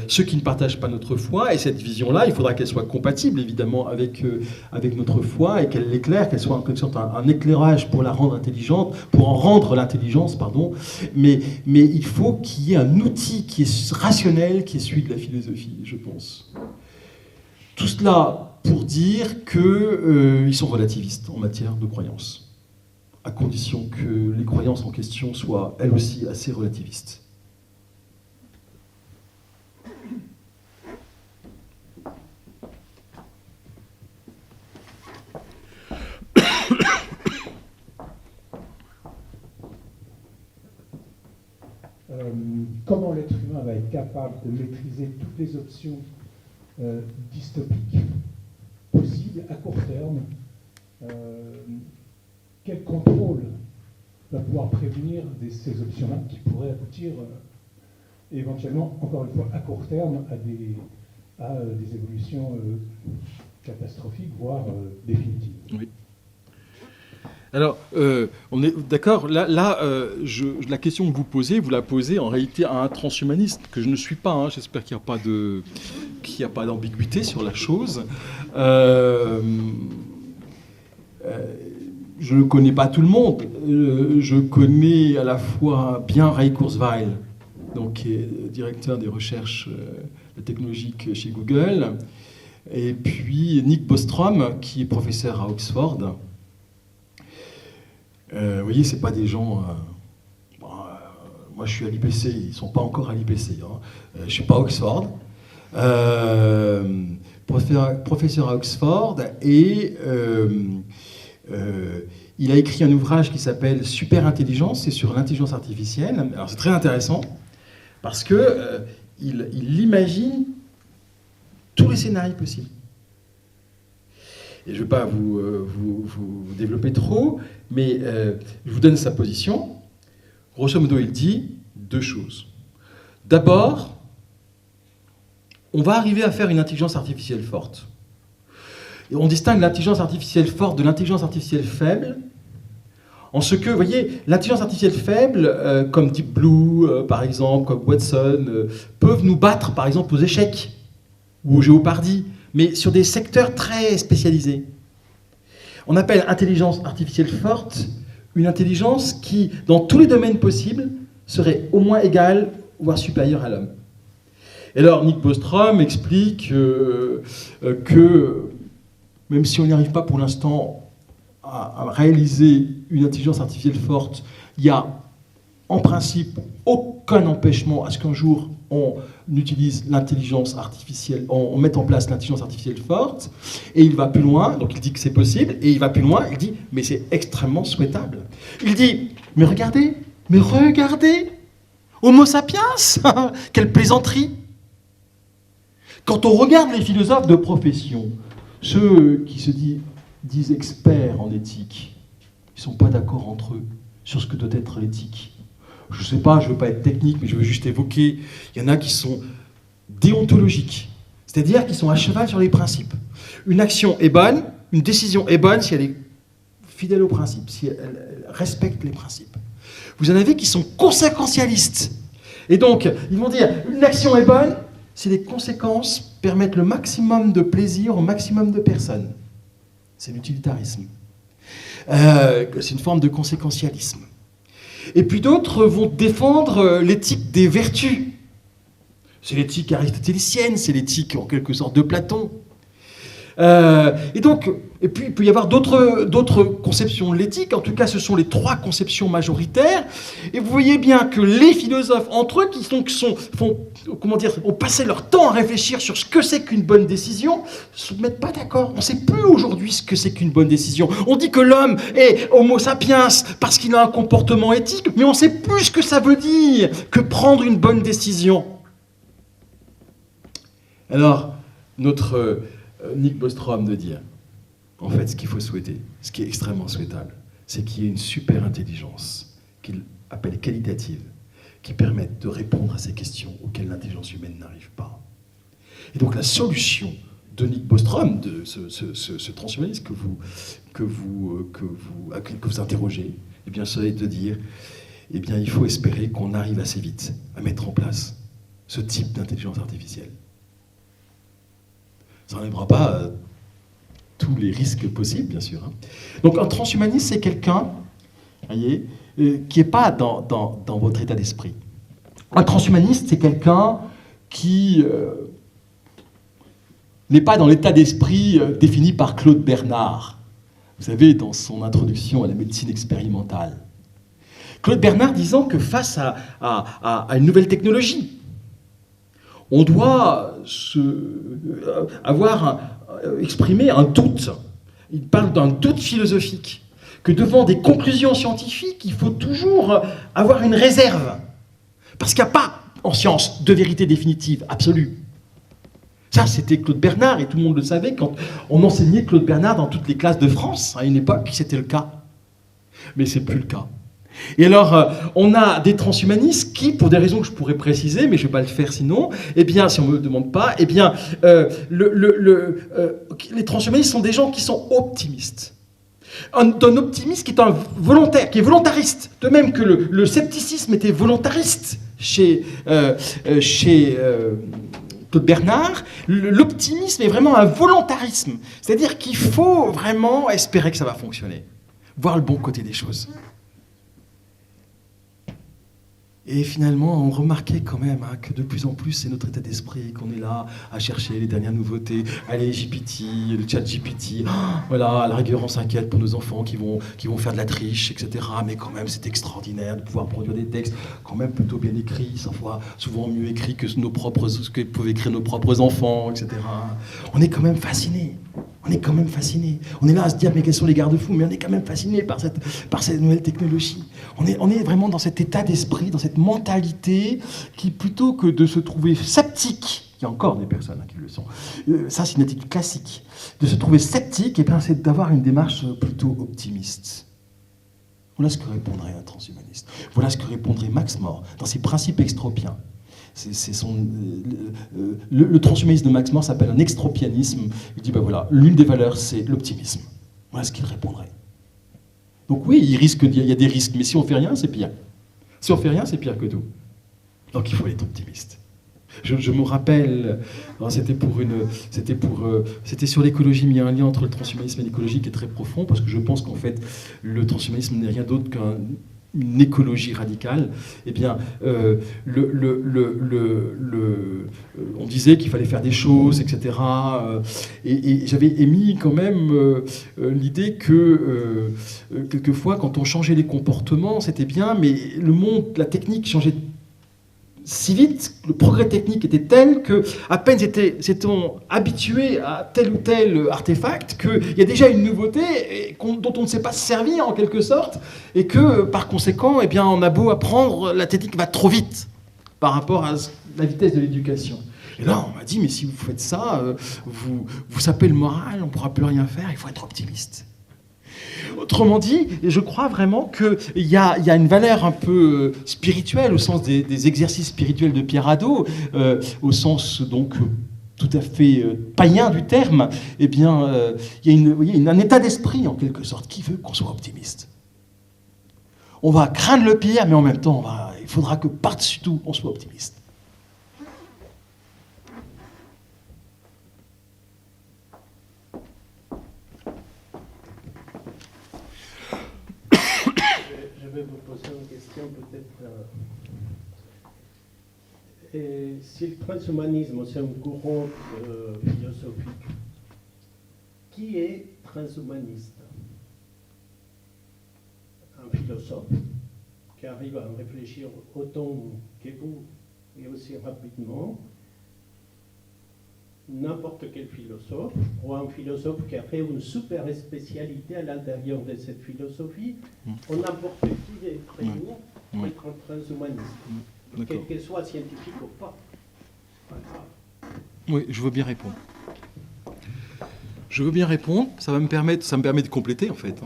ceux qui ne partagent pas notre foi. Et cette vision-là, il faudra qu'elle soit compatible, évidemment, avec notre foi et qu'elle l'éclaire, qu'elle soit en quelque sorte un éclairage pour la rendre intelligente, pour en rendre l'intelligence, pardon. Mais il faut qu'il y ait un outil qui est rationnel, qui est celui de la philosophie, je pense. Tout cela pour dire qu'ils sont relativistes en matière de croyances, à condition que les croyances en question soient, elles aussi, assez relativistes. Comment l'être humain va être capable de maîtriser toutes les options dystopiques possibles à court terme? Quel contrôle va pouvoir prévenir ces options-là qui pourraient aboutir éventuellement, encore une fois, à court terme, à des évolutions catastrophiques, voire définitives? Oui. Alors, on est d'accord, là la question que vous posez, vous la posez en réalité à un transhumaniste, que je ne suis pas, j'espère qu'il n'y a pas d'ambiguïté sur la chose. Je ne connais pas tout le monde. Je connais à la fois bien Ray Kurzweil, donc, qui est directeur des recherches technologiques chez Google, et puis Nick Bostrom, qui est professeur à Oxford. Vous voyez, ce n'est pas des gens... moi, je suis à l'IPC, ils ne sont pas encore à l'IPC. Je ne suis pas à Oxford. Professeur à Oxford, et il a écrit un ouvrage qui s'appelle Superintelligence, c'est sur l'intelligence artificielle. Alors, c'est très intéressant, parce qu'il imagine tous les scénarios possibles. Et je ne vais pas vous développer trop, mais je vous donne sa position. Grosso modo, il dit deux choses. D'abord, on va arriver à faire une intelligence artificielle forte. Et on distingue l'intelligence artificielle forte de l'intelligence artificielle faible, en ce que, vous voyez, l'intelligence artificielle faible, comme Deep Blue, par exemple, comme Watson, peuvent nous battre, par exemple, aux échecs ou au Jeopardy, mais sur des secteurs très spécialisés. On appelle intelligence artificielle forte une intelligence qui, dans tous les domaines possibles, serait au moins égal, voire supérieur à l'homme. Et alors Nick Bostrom explique que même si on n'y arrive pas pour l'instant à réaliser une intelligence artificielle forte, il y a en principe aucun empêchement à ce qu'un jour on utilise l'intelligence artificielle, on mette en place l'intelligence artificielle forte, et il va plus loin, donc il dit que c'est possible, et il va plus loin, il dit, mais c'est extrêmement souhaitable. Il dit, mais regardez, Homo sapiens, quelle plaisanterie! Quand on regarde les philosophes de profession, ceux qui se disent experts en éthique, ils ne sont pas d'accord entre eux sur ce que doit être l'éthique. Je ne sais pas, je ne veux pas être technique, mais je veux juste évoquer, il y en a qui sont déontologiques, c'est-à-dire qui sont à cheval sur les principes. Une action est bonne, une décision est bonne si elle est fidèle aux principes, si elle respecte les principes. Vous en avez qui sont conséquentialistes. Et donc, ils vont dire, une action est bonne si les conséquences permettent le maximum de plaisir au maximum de personnes. C'est l'utilitarisme. C'est une forme de conséquentialisme. Et puis d'autres vont défendre l'éthique des vertus. C'est l'éthique aristotélicienne, c'est l'éthique en quelque sorte de Platon. Et puis il peut y avoir d'autres conceptions de l'éthique. En tout cas, ce sont les trois conceptions majoritaires. Et vous voyez bien que les philosophes entre eux, ont passé leur temps à réfléchir sur ce que c'est qu'une bonne décision, ne se mettent pas d'accord. On ne sait plus aujourd'hui ce que c'est qu'une bonne décision. On dit que l'homme est Homo sapiens parce qu'il a un comportement éthique, mais on ne sait plus ce que ça veut dire que prendre une bonne décision. Alors, notre Nick Bostrom de dire, en fait, ce qu'il faut souhaiter, ce qui est extrêmement souhaitable, c'est qu'il y ait une super intelligence qu'il appelle qualitative, qui permette de répondre à ces questions auxquelles l'intelligence humaine n'arrive pas. Et donc la solution de Nick Bostrom, de ce transhumaniste que vous interrogez, eh bien, ça est de dire, eh bien, il faut espérer qu'on arrive assez vite à mettre en place ce type d'intelligence artificielle. Ça n'enlèvera pas tous les risques possibles, bien sûr. Donc un transhumaniste, c'est quelqu'un, voyez, qui n'est pas dans votre état d'esprit. Un transhumaniste, c'est quelqu'un qui n'est pas dans l'état d'esprit défini par Claude Bernard. Vous savez, dans son introduction à la médecine expérimentale. Claude Bernard disant que face à une nouvelle technologie, on doit exprimer un doute. Il parle d'un doute philosophique, que devant des conclusions scientifiques, il faut toujours avoir une réserve. Parce qu'il n'y a pas, en science, de vérité définitive, absolue. Ça, c'était Claude Bernard, et tout le monde le savait quand on enseignait Claude Bernard dans toutes les classes de France. À une époque, c'était le cas. Mais c'est plus le cas. Et alors, on a des transhumanistes qui, pour des raisons que je pourrais préciser, mais je ne vais pas le faire sinon, eh bien, si on ne me le demande pas, eh bien, les transhumanistes sont des gens qui sont optimistes. D'un optimiste qui est volontaire, qui est volontariste. De même que le scepticisme était volontariste chez Claude Bernard, l'optimisme est vraiment un volontarisme. C'est-à-dire qu'il faut vraiment espérer que ça va fonctionner, voir le bon côté des choses. Et finalement, on remarquait quand même que de plus en plus, c'est notre état d'esprit, qu'on est là à chercher les dernières nouveautés. Allez, GPT, le chat GPT, voilà, à la rigueur, on s'inquiète pour nos enfants qui vont faire de la triche, etc. Mais quand même, c'est extraordinaire de pouvoir produire des textes quand même plutôt bien écrits, souvent mieux écrits que ce que peuvent écrire nos propres enfants, etc. On est quand même fascinés. On est quand même fasciné. On est là à se dire, mais quels sont les garde-fous? Mais on est quand même fasciné par cette nouvelle technologie. On est vraiment dans cet état d'esprit, dans cette mentalité qui, plutôt que de se trouver sceptique, il y a encore des personnes qui le sont, ça c'est une attitude classique, de se trouver sceptique, et bien c'est d'avoir une démarche plutôt optimiste. Voilà ce que répondrait un transhumaniste. Voilà ce que répondrait Max More dans ses principes extropiens. Le transhumanisme de Max More s'appelle un extropianisme. Il dit, ben voilà, l'une des valeurs, c'est l'optimisme. Voilà ce qu'il répondrait. Donc oui, il y a des risques, mais si on ne fait rien, c'est pire. Si on ne fait rien, c'est pire que tout. Donc il faut être optimiste. Je me rappelle, c'était sur l'écologie, mais il y a un lien entre le transhumanisme et l'écologie qui est très profond, parce que je pense qu'en fait, le transhumanisme n'est rien d'autre une écologie radicale, eh bien, on disait qu'il fallait faire des choses, etc. Et j'avais émis quand même l'idée que quelquefois, quand on changeait les comportements, c'était bien, mais le monde, la technique changeait si vite, le progrès technique était tel que, à peine s'étant habitué à tel ou tel artefact, qu'il y a déjà une nouveauté dont on ne sait pas se servir en quelque sorte, et que par conséquent, eh bien, on a beau apprendre, la technique va trop vite par rapport à la vitesse de l'éducation. Et là, on m'a dit, mais si vous faites ça, vous sapez le moral, on ne pourra plus rien faire, il faut être optimiste. Autrement dit, je crois vraiment qu'il y a une valeur un peu spirituelle au sens des exercices spirituels de Pierre Hadot, au sens donc tout à fait païen du terme. Eh bien, il y a un état d'esprit en quelque sorte qui veut qu'on soit optimiste. On va craindre le pire, mais en même temps, il faudra que par-dessus tout, on soit optimiste. Je vais vous poser une question peut-être. Si le transhumanisme, c'est un courant philosophique, qui est transhumaniste? Un philosophe qui arrive à réfléchir autant que vous et aussi rapidement, n'importe quel philosophe, ou un philosophe qui a fait une super spécialité à l'intérieur de cette philosophie, ou n'importe qui d'être nous peut être un transhumaniste, quel que soit scientifique ou pas. Oui, je veux bien répondre. Ça me permet de compléter en fait.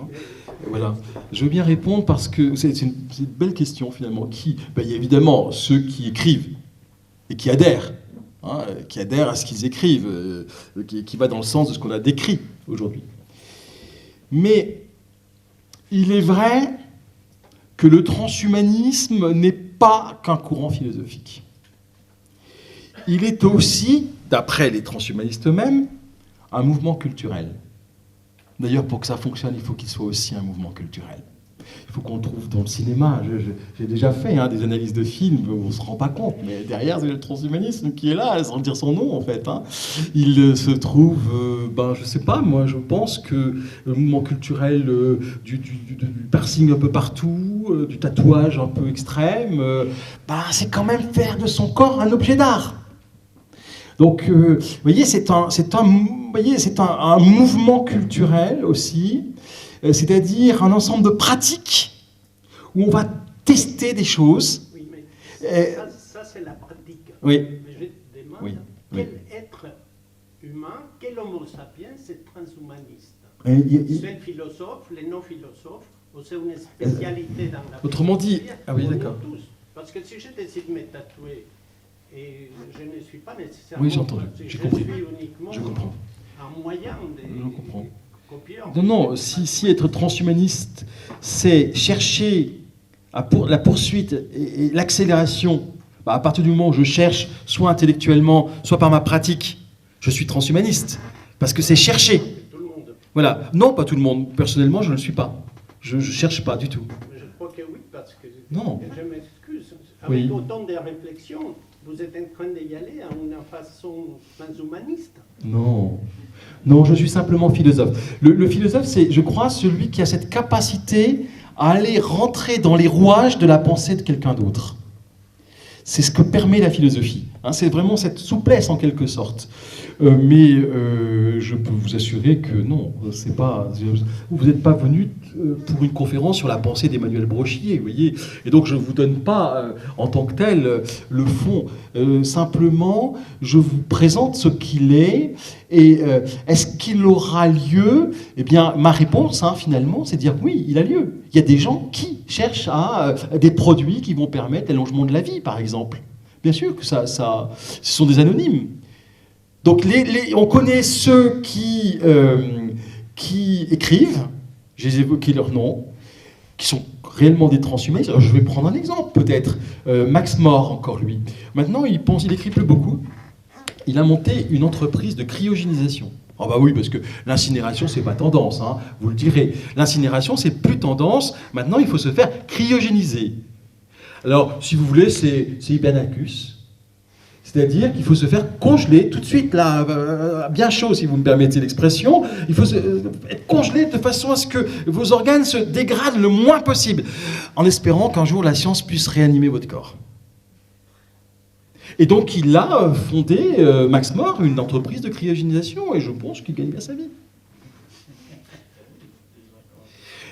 Voilà. Je veux bien répondre parce que c'est une belle question finalement. Il y a évidemment ceux qui écrivent et qui adhèrent. Qui adhèrent à ce qu'ils écrivent, qui va dans le sens de ce qu'on a décrit aujourd'hui. Mais il est vrai que le transhumanisme n'est pas qu'un courant philosophique. Il est aussi, d'après les transhumanistes eux-mêmes, un mouvement culturel. D'ailleurs, pour que ça fonctionne, il faut qu'il soit aussi un mouvement culturel. Il faut qu'on trouve dans le cinéma, j'ai déjà fait des analyses de films où on ne se rend pas compte, mais derrière, c'est le transhumanisme qui est là, sans dire son nom en fait. Il se trouve, je ne sais pas, moi je pense que le mouvement culturel du piercing un peu partout, du tatouage un peu extrême, c'est quand même faire de son corps un objet d'art. Donc, vous voyez, c'est un mouvement culturel aussi, c'est-à-dire un ensemble de pratiques où on va tester des choses. Oui, mais ça c'est la pratique. Oui. Mais je te demande, quel être humain, quel homo sapiens est transhumaniste? C'est le philosophe, les non-philosophes, ou c'est une spécialité dans la Autrement dit, philosophie, d'accord. tous. Parce que si je décide de me tatouer, et je ne suis pas nécessairement... Oui, j'ai entendu, j'ai compris. Je suis uniquement un moyen de... Non, si être transhumaniste, c'est chercher la poursuite et l'accélération, à partir du moment où je cherche, soit intellectuellement, soit par ma pratique, je suis transhumaniste. Parce que c'est chercher. Tout le monde. Voilà. Non, pas tout le monde. Personnellement, je ne le suis pas. Je ne cherche pas du tout. Mais je crois que oui, parce que non. Je m'excuse. Avec autant de réflexions, vous êtes en train d'y aller à une façon transhumaniste. Non, je suis simplement philosophe. Le philosophe, c'est, je crois, celui qui a cette capacité à aller rentrer dans les rouages de la pensée de quelqu'un d'autre. C'est ce que permet la philosophie. C'est vraiment cette souplesse en quelque sorte. Mais je peux vous assurer que non, c'est pas. Vous n'êtes pas venu pour une conférence sur la pensée d'Emmanuel Brochier, vous voyez. Et donc je ne vous donne pas en tant que tel le fond. Simplement, je vous présente ce qu'il est. Et est-ce qu'il aura lieu? Eh bien, ma réponse, finalement, c'est de dire oui, il a lieu. Il y a des gens qui cherchent à des produits qui vont permettre l'allongement de la vie, par exemple. Bien sûr que ce sont des anonymes. Donc on connaît ceux qui écrivent, j'ai évoqué leur nom, qui sont réellement des transhumanistes. Alors je vais prendre un exemple peut-être. Max More, encore lui. Maintenant, il écrit plus beaucoup. Il a monté une entreprise de cryogénisation. Ah bah oui, parce que l'incinération, c'est pas tendance, hein, vous le direz. L'incinération, c'est plus tendance. Maintenant, il faut se faire cryogéniser. Alors, si vous voulez, c'est Hibernacus. C'est-à-dire qu'il faut se faire congeler tout de suite, là, bien chaud, si vous me permettez l'expression. Il faut être congelé de façon à ce que vos organes se dégradent le moins possible, en espérant qu'un jour la science puisse réanimer votre corps. Et donc, il a fondé, Max More, une entreprise de cryogénisation, et je pense qu'il gagne bien sa vie.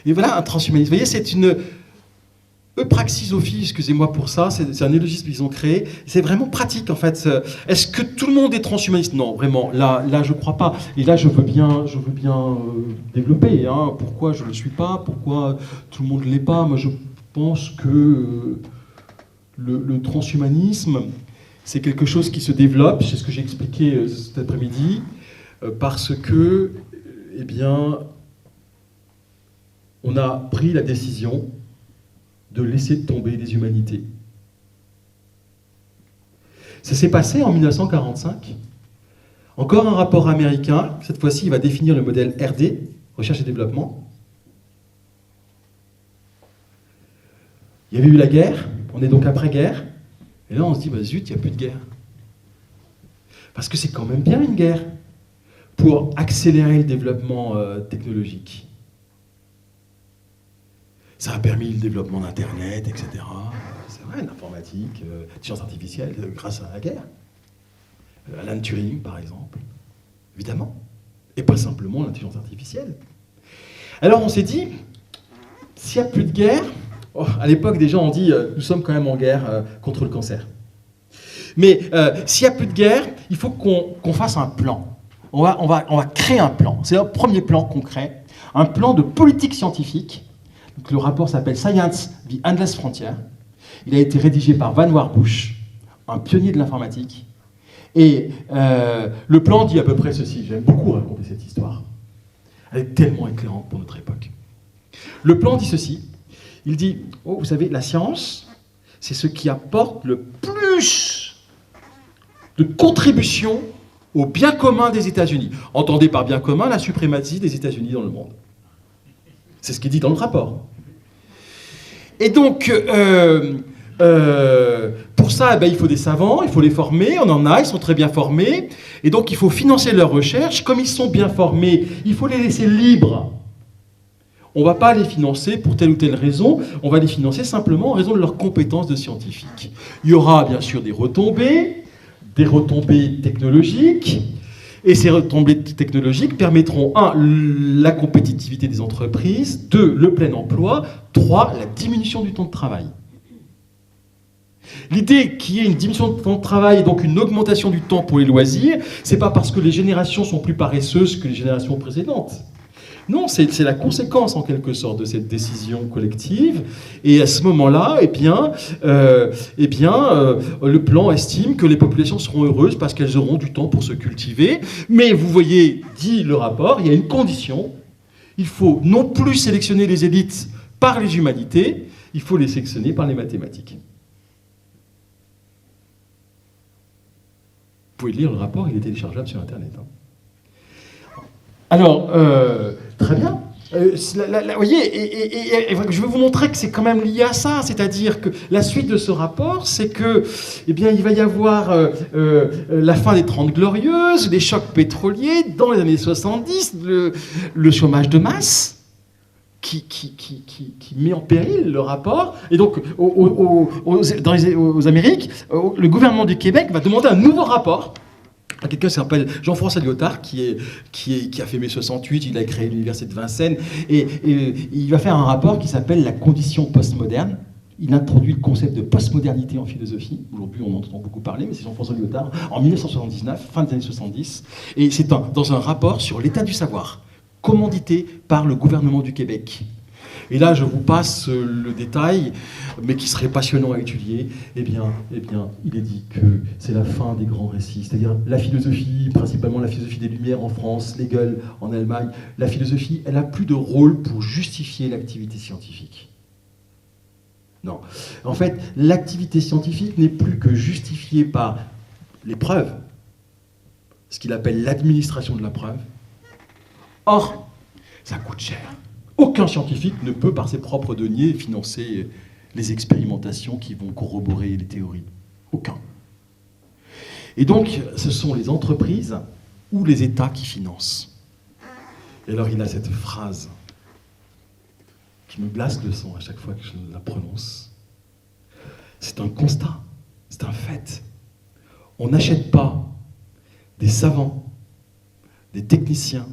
Et voilà, un transhumaniste. Vous voyez, c'est une eupraxisophie, excusez-moi pour ça, c'est un néologisme qu'ils ont créé. C'est vraiment pratique, en fait. Est-ce que tout le monde est transhumaniste? Non, vraiment, là, je ne crois pas. Et là, je veux bien développer. Hein, pourquoi je ne le suis pas, pourquoi tout le monde ne l'est pas. Moi, je pense que le transhumanisme, c'est quelque chose qui se développe, c'est ce que j'ai expliqué cet après-midi, parce que, eh bien, on a pris la décision de laisser tomber les humanités. Ça s'est passé en 1945. Encore un rapport américain, cette fois-ci, il va définir le modèle RD, recherche et développement. Il y avait eu la guerre, on est donc après-guerre, et là on se dit, bah zut, il n'y a plus de guerre. Parce que c'est quand même bien une guerre, pour accélérer le développement technologique. Ça a permis le développement d'Internet, etc. C'est vrai, l'informatique, l'intelligence artificielle, grâce à la guerre. Alan Turing, par exemple, évidemment. Et pas simplement l'intelligence artificielle. Alors on s'est dit, s'il n'y a plus de guerre, à l'époque des gens ont dit, nous sommes quand même en guerre contre le cancer. Mais s'il n'y a plus de guerre, il faut qu'on fasse un plan. On va créer un plan. C'est le premier plan qu'on crée. Un plan de politique scientifique. Donc, le rapport s'appelle Science, the Endless Frontier. Il a été rédigé par Van Warbush, un pionnier de l'informatique. Et le plan dit à peu près ceci. J'aime beaucoup raconter cette histoire. Elle est tellement éclairante pour notre époque. Le plan dit ceci. Il dit, oh, vous savez, la science, c'est ce qui apporte le plus de contribution au bien commun des États-Unis. Entendez par bien commun la suprématie des États-Unis dans le monde. C'est ce qui est dit dans le rapport. Et donc, pour ça, il faut des savants, il faut les former, on en a, ils sont très bien formés, et donc il faut financer leurs recherches. Comme ils sont bien formés, il faut les laisser libres. On ne va pas les financer pour telle ou telle raison, on va les financer simplement en raison de leurs compétences de scientifiques. Il y aura bien sûr des retombées technologiques, et ces retombées technologiques permettront 1. La compétitivité des entreprises, 2. Le plein emploi, 3. La diminution du temps de travail. L'idée qu'il y ait une diminution du temps de travail et donc une augmentation du temps pour les loisirs, c'est pas parce que les générations sont plus paresseuses que les générations précédentes. Non, c'est la conséquence en quelque sorte de cette décision collective. Et à ce moment-là, le plan estime que les populations seront heureuses parce qu'elles auront du temps pour se cultiver. Mais vous voyez, dit le rapport, il y a une condition. Il faut non plus sélectionner les élites par les humanités, il faut les sélectionner par les mathématiques. Vous pouvez lire le rapport, il est téléchargeable sur Internet. Alors, très bien. Vous voyez, et je vais vous montrer que c'est quand même lié à ça, c'est-à-dire que la suite de ce rapport, c'est que, il va y avoir la fin des 30 glorieuses, les chocs pétroliers, dans les années 70, le chômage de masse, qui met en péril le rapport. Et donc, aux Amériques, le gouvernement du Québec va demander un nouveau rapport à quelqu'un qui s'appelle Jean-François Lyotard, qui a fait mai 68, il a créé l'université de Vincennes, et il va faire un rapport qui s'appelle La condition postmoderne. Il introduit le concept de postmodernité en philosophie. Aujourd'hui, on en entend beaucoup parler, mais c'est Jean-François Lyotard, en 1979, fin des années 70, et c'est dans un rapport sur l'état du savoir, commandité par le gouvernement du Québec. Et là, je vous passe le détail, mais qui serait passionnant à étudier. Eh bien, il est dit que c'est la fin des grands récits, c'est-à-dire la philosophie, principalement la philosophie des Lumières en France, Hegel en Allemagne. La philosophie, elle n'a plus de rôle pour justifier l'activité scientifique. Non. En fait, l'activité scientifique n'est plus que justifiée par les preuves, ce qu'il appelle l'administration de la preuve, Or, ça coûte cher. Aucun scientifique ne peut, par ses propres deniers, financer les expérimentations qui vont corroborer les théories. Aucun. Et donc, ce sont les entreprises ou les États qui financent. Et alors, il a cette phrase qui me glace le sang à chaque fois que je la prononce. C'est un constat, c'est un fait. On n'achète pas des savants, des techniciens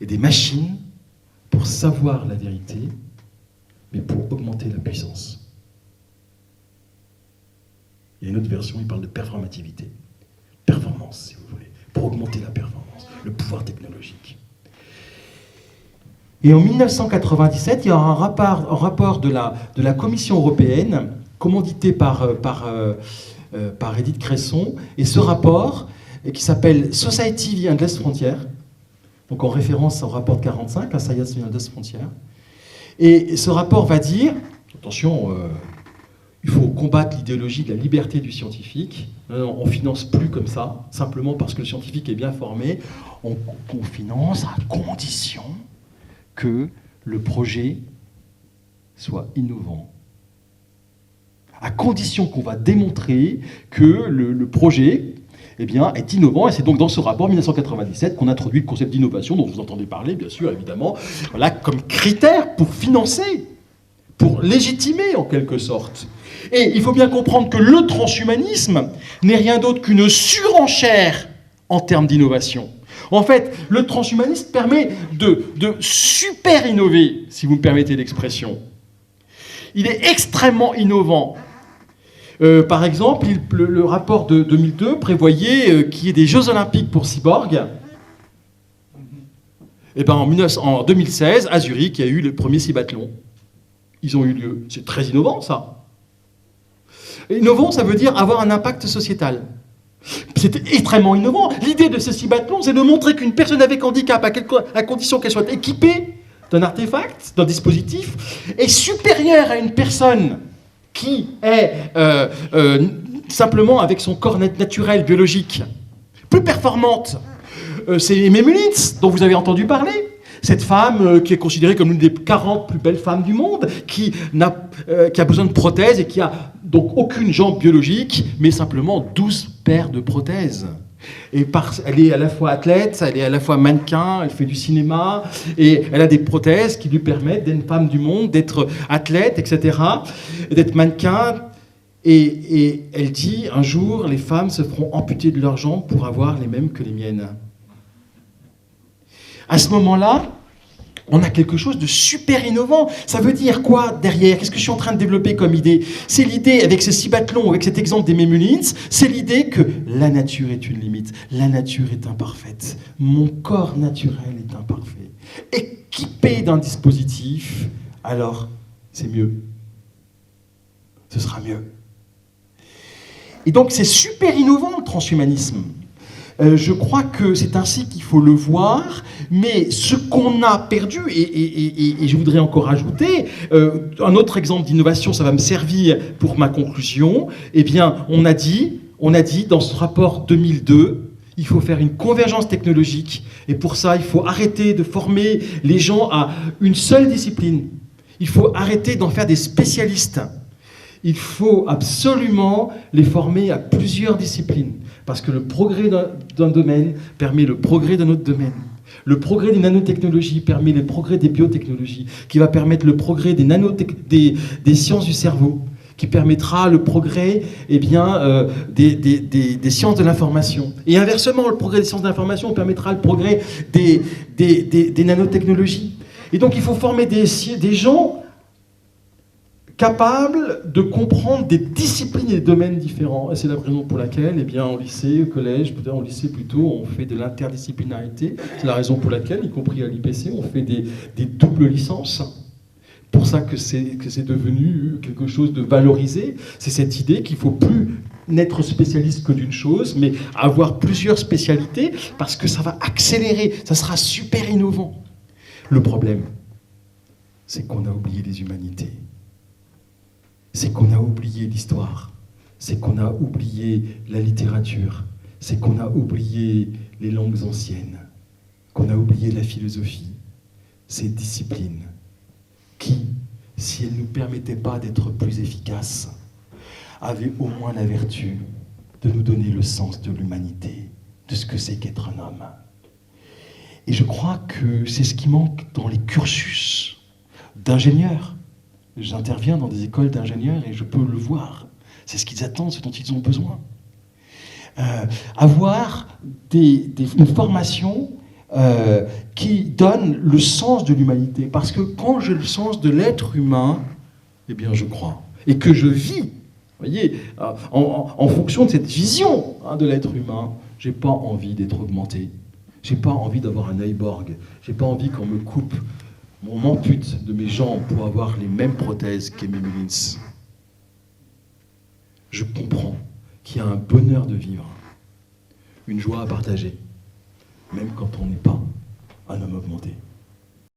et des machines pour savoir la vérité, mais pour augmenter la puissance. Il y a une autre version, il parle de performativité. Performance, si vous voulez, pour augmenter la performance, le pouvoir technologique. Et en 1997, il y a un rapport de la Commission européenne, commandité par Edith Cresson, et ce rapport, qui s'appelle Society the Endless Frontier, donc en référence au rapport de 45, Society the Endless Frontier. Et ce rapport va dire, attention, il faut combattre l'idéologie de la liberté du scientifique. Non, on ne finance plus comme ça, simplement parce que le scientifique est bien formé. On finance à condition que le projet soit innovant. À condition qu'on va démontrer que le projet est innovant. Et c'est donc dans ce rapport 1997 qu'on introduit le concept d'innovation, dont vous entendez parler, bien sûr, évidemment, voilà, comme critère pour financer, pour légitimer en quelque sorte. Et il faut bien comprendre que le transhumanisme n'est rien d'autre qu'une surenchère en termes d'innovation. En fait, le transhumanisme permet de super innover, si vous me permettez l'expression. Il est extrêmement innovant. Par exemple, le rapport de 2002 prévoyait qu'il y ait des Jeux Olympiques pour cyborgs. Et ben en 2016, à Zurich, il y a eu les premiers cybathlons. Ils ont eu lieu. C'est très innovant, ça. Innovant, ça veut dire avoir un impact sociétal. C'est extrêmement innovant. L'idée de ces cybathlons, c'est de montrer qu'une personne avec handicap, à condition qu'elle soit équipée d'un artefact, d'un dispositif, est supérieure à une personne qui est simplement avec son corps naturel, biologique, plus performante. C'est Aimée Munitz, dont vous avez entendu parler. Cette femme qui est considérée comme l'une des 40 plus belles femmes du monde, qui a besoin de prothèses et qui a donc aucune jambe biologique, mais simplement 12 paires de prothèses. Et elle est à la fois athlète, elle est à la fois mannequin, elle fait du cinéma, et elle a des prothèses qui lui permettent d'être une femme du monde, d'être athlète, etc., d'être mannequin. Et elle dit, un jour, les femmes se feront amputer de leurs jambes pour avoir les mêmes que les miennes. À ce moment-là, on a quelque chose de super innovant. Ça veut dire quoi derrière? Qu'est-ce que je suis en train de développer comme idée? C'est l'idée, avec ce cybathlon, avec cet exemple d'Aimée Munitz, c'est l'idée que la nature est une limite. La nature est imparfaite. Mon corps naturel est imparfait. Équipé d'un dispositif, alors c'est mieux. Ce sera mieux. Et donc c'est super innovant le transhumanisme. Je crois que c'est ainsi qu'il faut le voir, mais ce qu'on a perdu, et je voudrais encore ajouter, un autre exemple d'innovation, ça va me servir pour ma conclusion, eh bien, on a dit dans ce rapport 2002, il faut faire une convergence technologique, et pour ça, il faut arrêter de former les gens à une seule discipline. Il faut arrêter d'en faire des spécialistes. Il faut absolument les former à plusieurs disciplines. Parce que le progrès d'un domaine permet le progrès d'un autre domaine. Le progrès des nanotechnologies permet le progrès des biotechnologies, qui va permettre le progrès des sciences du cerveau, qui permettra le progrès des sciences de l'information. Et inversement, le progrès des sciences de l'information permettra le progrès des nanotechnologies. Et donc il faut former des gens capables de comprendre des disciplines et des domaines différents. Et c'est la raison pour laquelle, en lycée, au collège, peut-être en lycée plutôt, on fait de l'interdisciplinarité. C'est la raison pour laquelle, y compris à l'IPC, on fait des doubles licences. Pour ça que c'est devenu quelque chose de valorisé. C'est cette idée qu'il ne faut plus n'être spécialiste que d'une chose, mais avoir plusieurs spécialités, parce que ça va accélérer, ça sera super innovant. Le problème, c'est qu'on a oublié les humanités. C'est qu'on a oublié l'histoire, c'est qu'on a oublié la littérature, c'est qu'on a oublié les langues anciennes. qu'on a oublié la philosophie, cette discipline qui, si elle ne nous permettait pas d'être plus efficaces, avait au moins la vertu de nous donner le sens de l'humanité, de ce que c'est qu'être un homme. Et je crois que c'est ce qui manque dans les cursus d'ingénieurs. J'interviens dans des écoles d'ingénieurs et je peux le voir. C'est ce qu'ils attendent, ce dont ils ont besoin. Avoir une formation qui donne le sens de l'humanité. Parce que quand j'ai le sens de l'être humain, eh bien je crois. Et que je vis, vous voyez, en fonction de cette vision de l'être humain, j'ai pas envie d'être augmenté. J'ai pas envie d'avoir un cyborg. J'ai pas envie qu'on me coupe, on m'ampute de mes jambes pour avoir les mêmes prothèses qu'Amy Mullins. Je comprends qu'il y a un bonheur de vivre, une joie à partager, même quand on n'est pas un homme augmenté.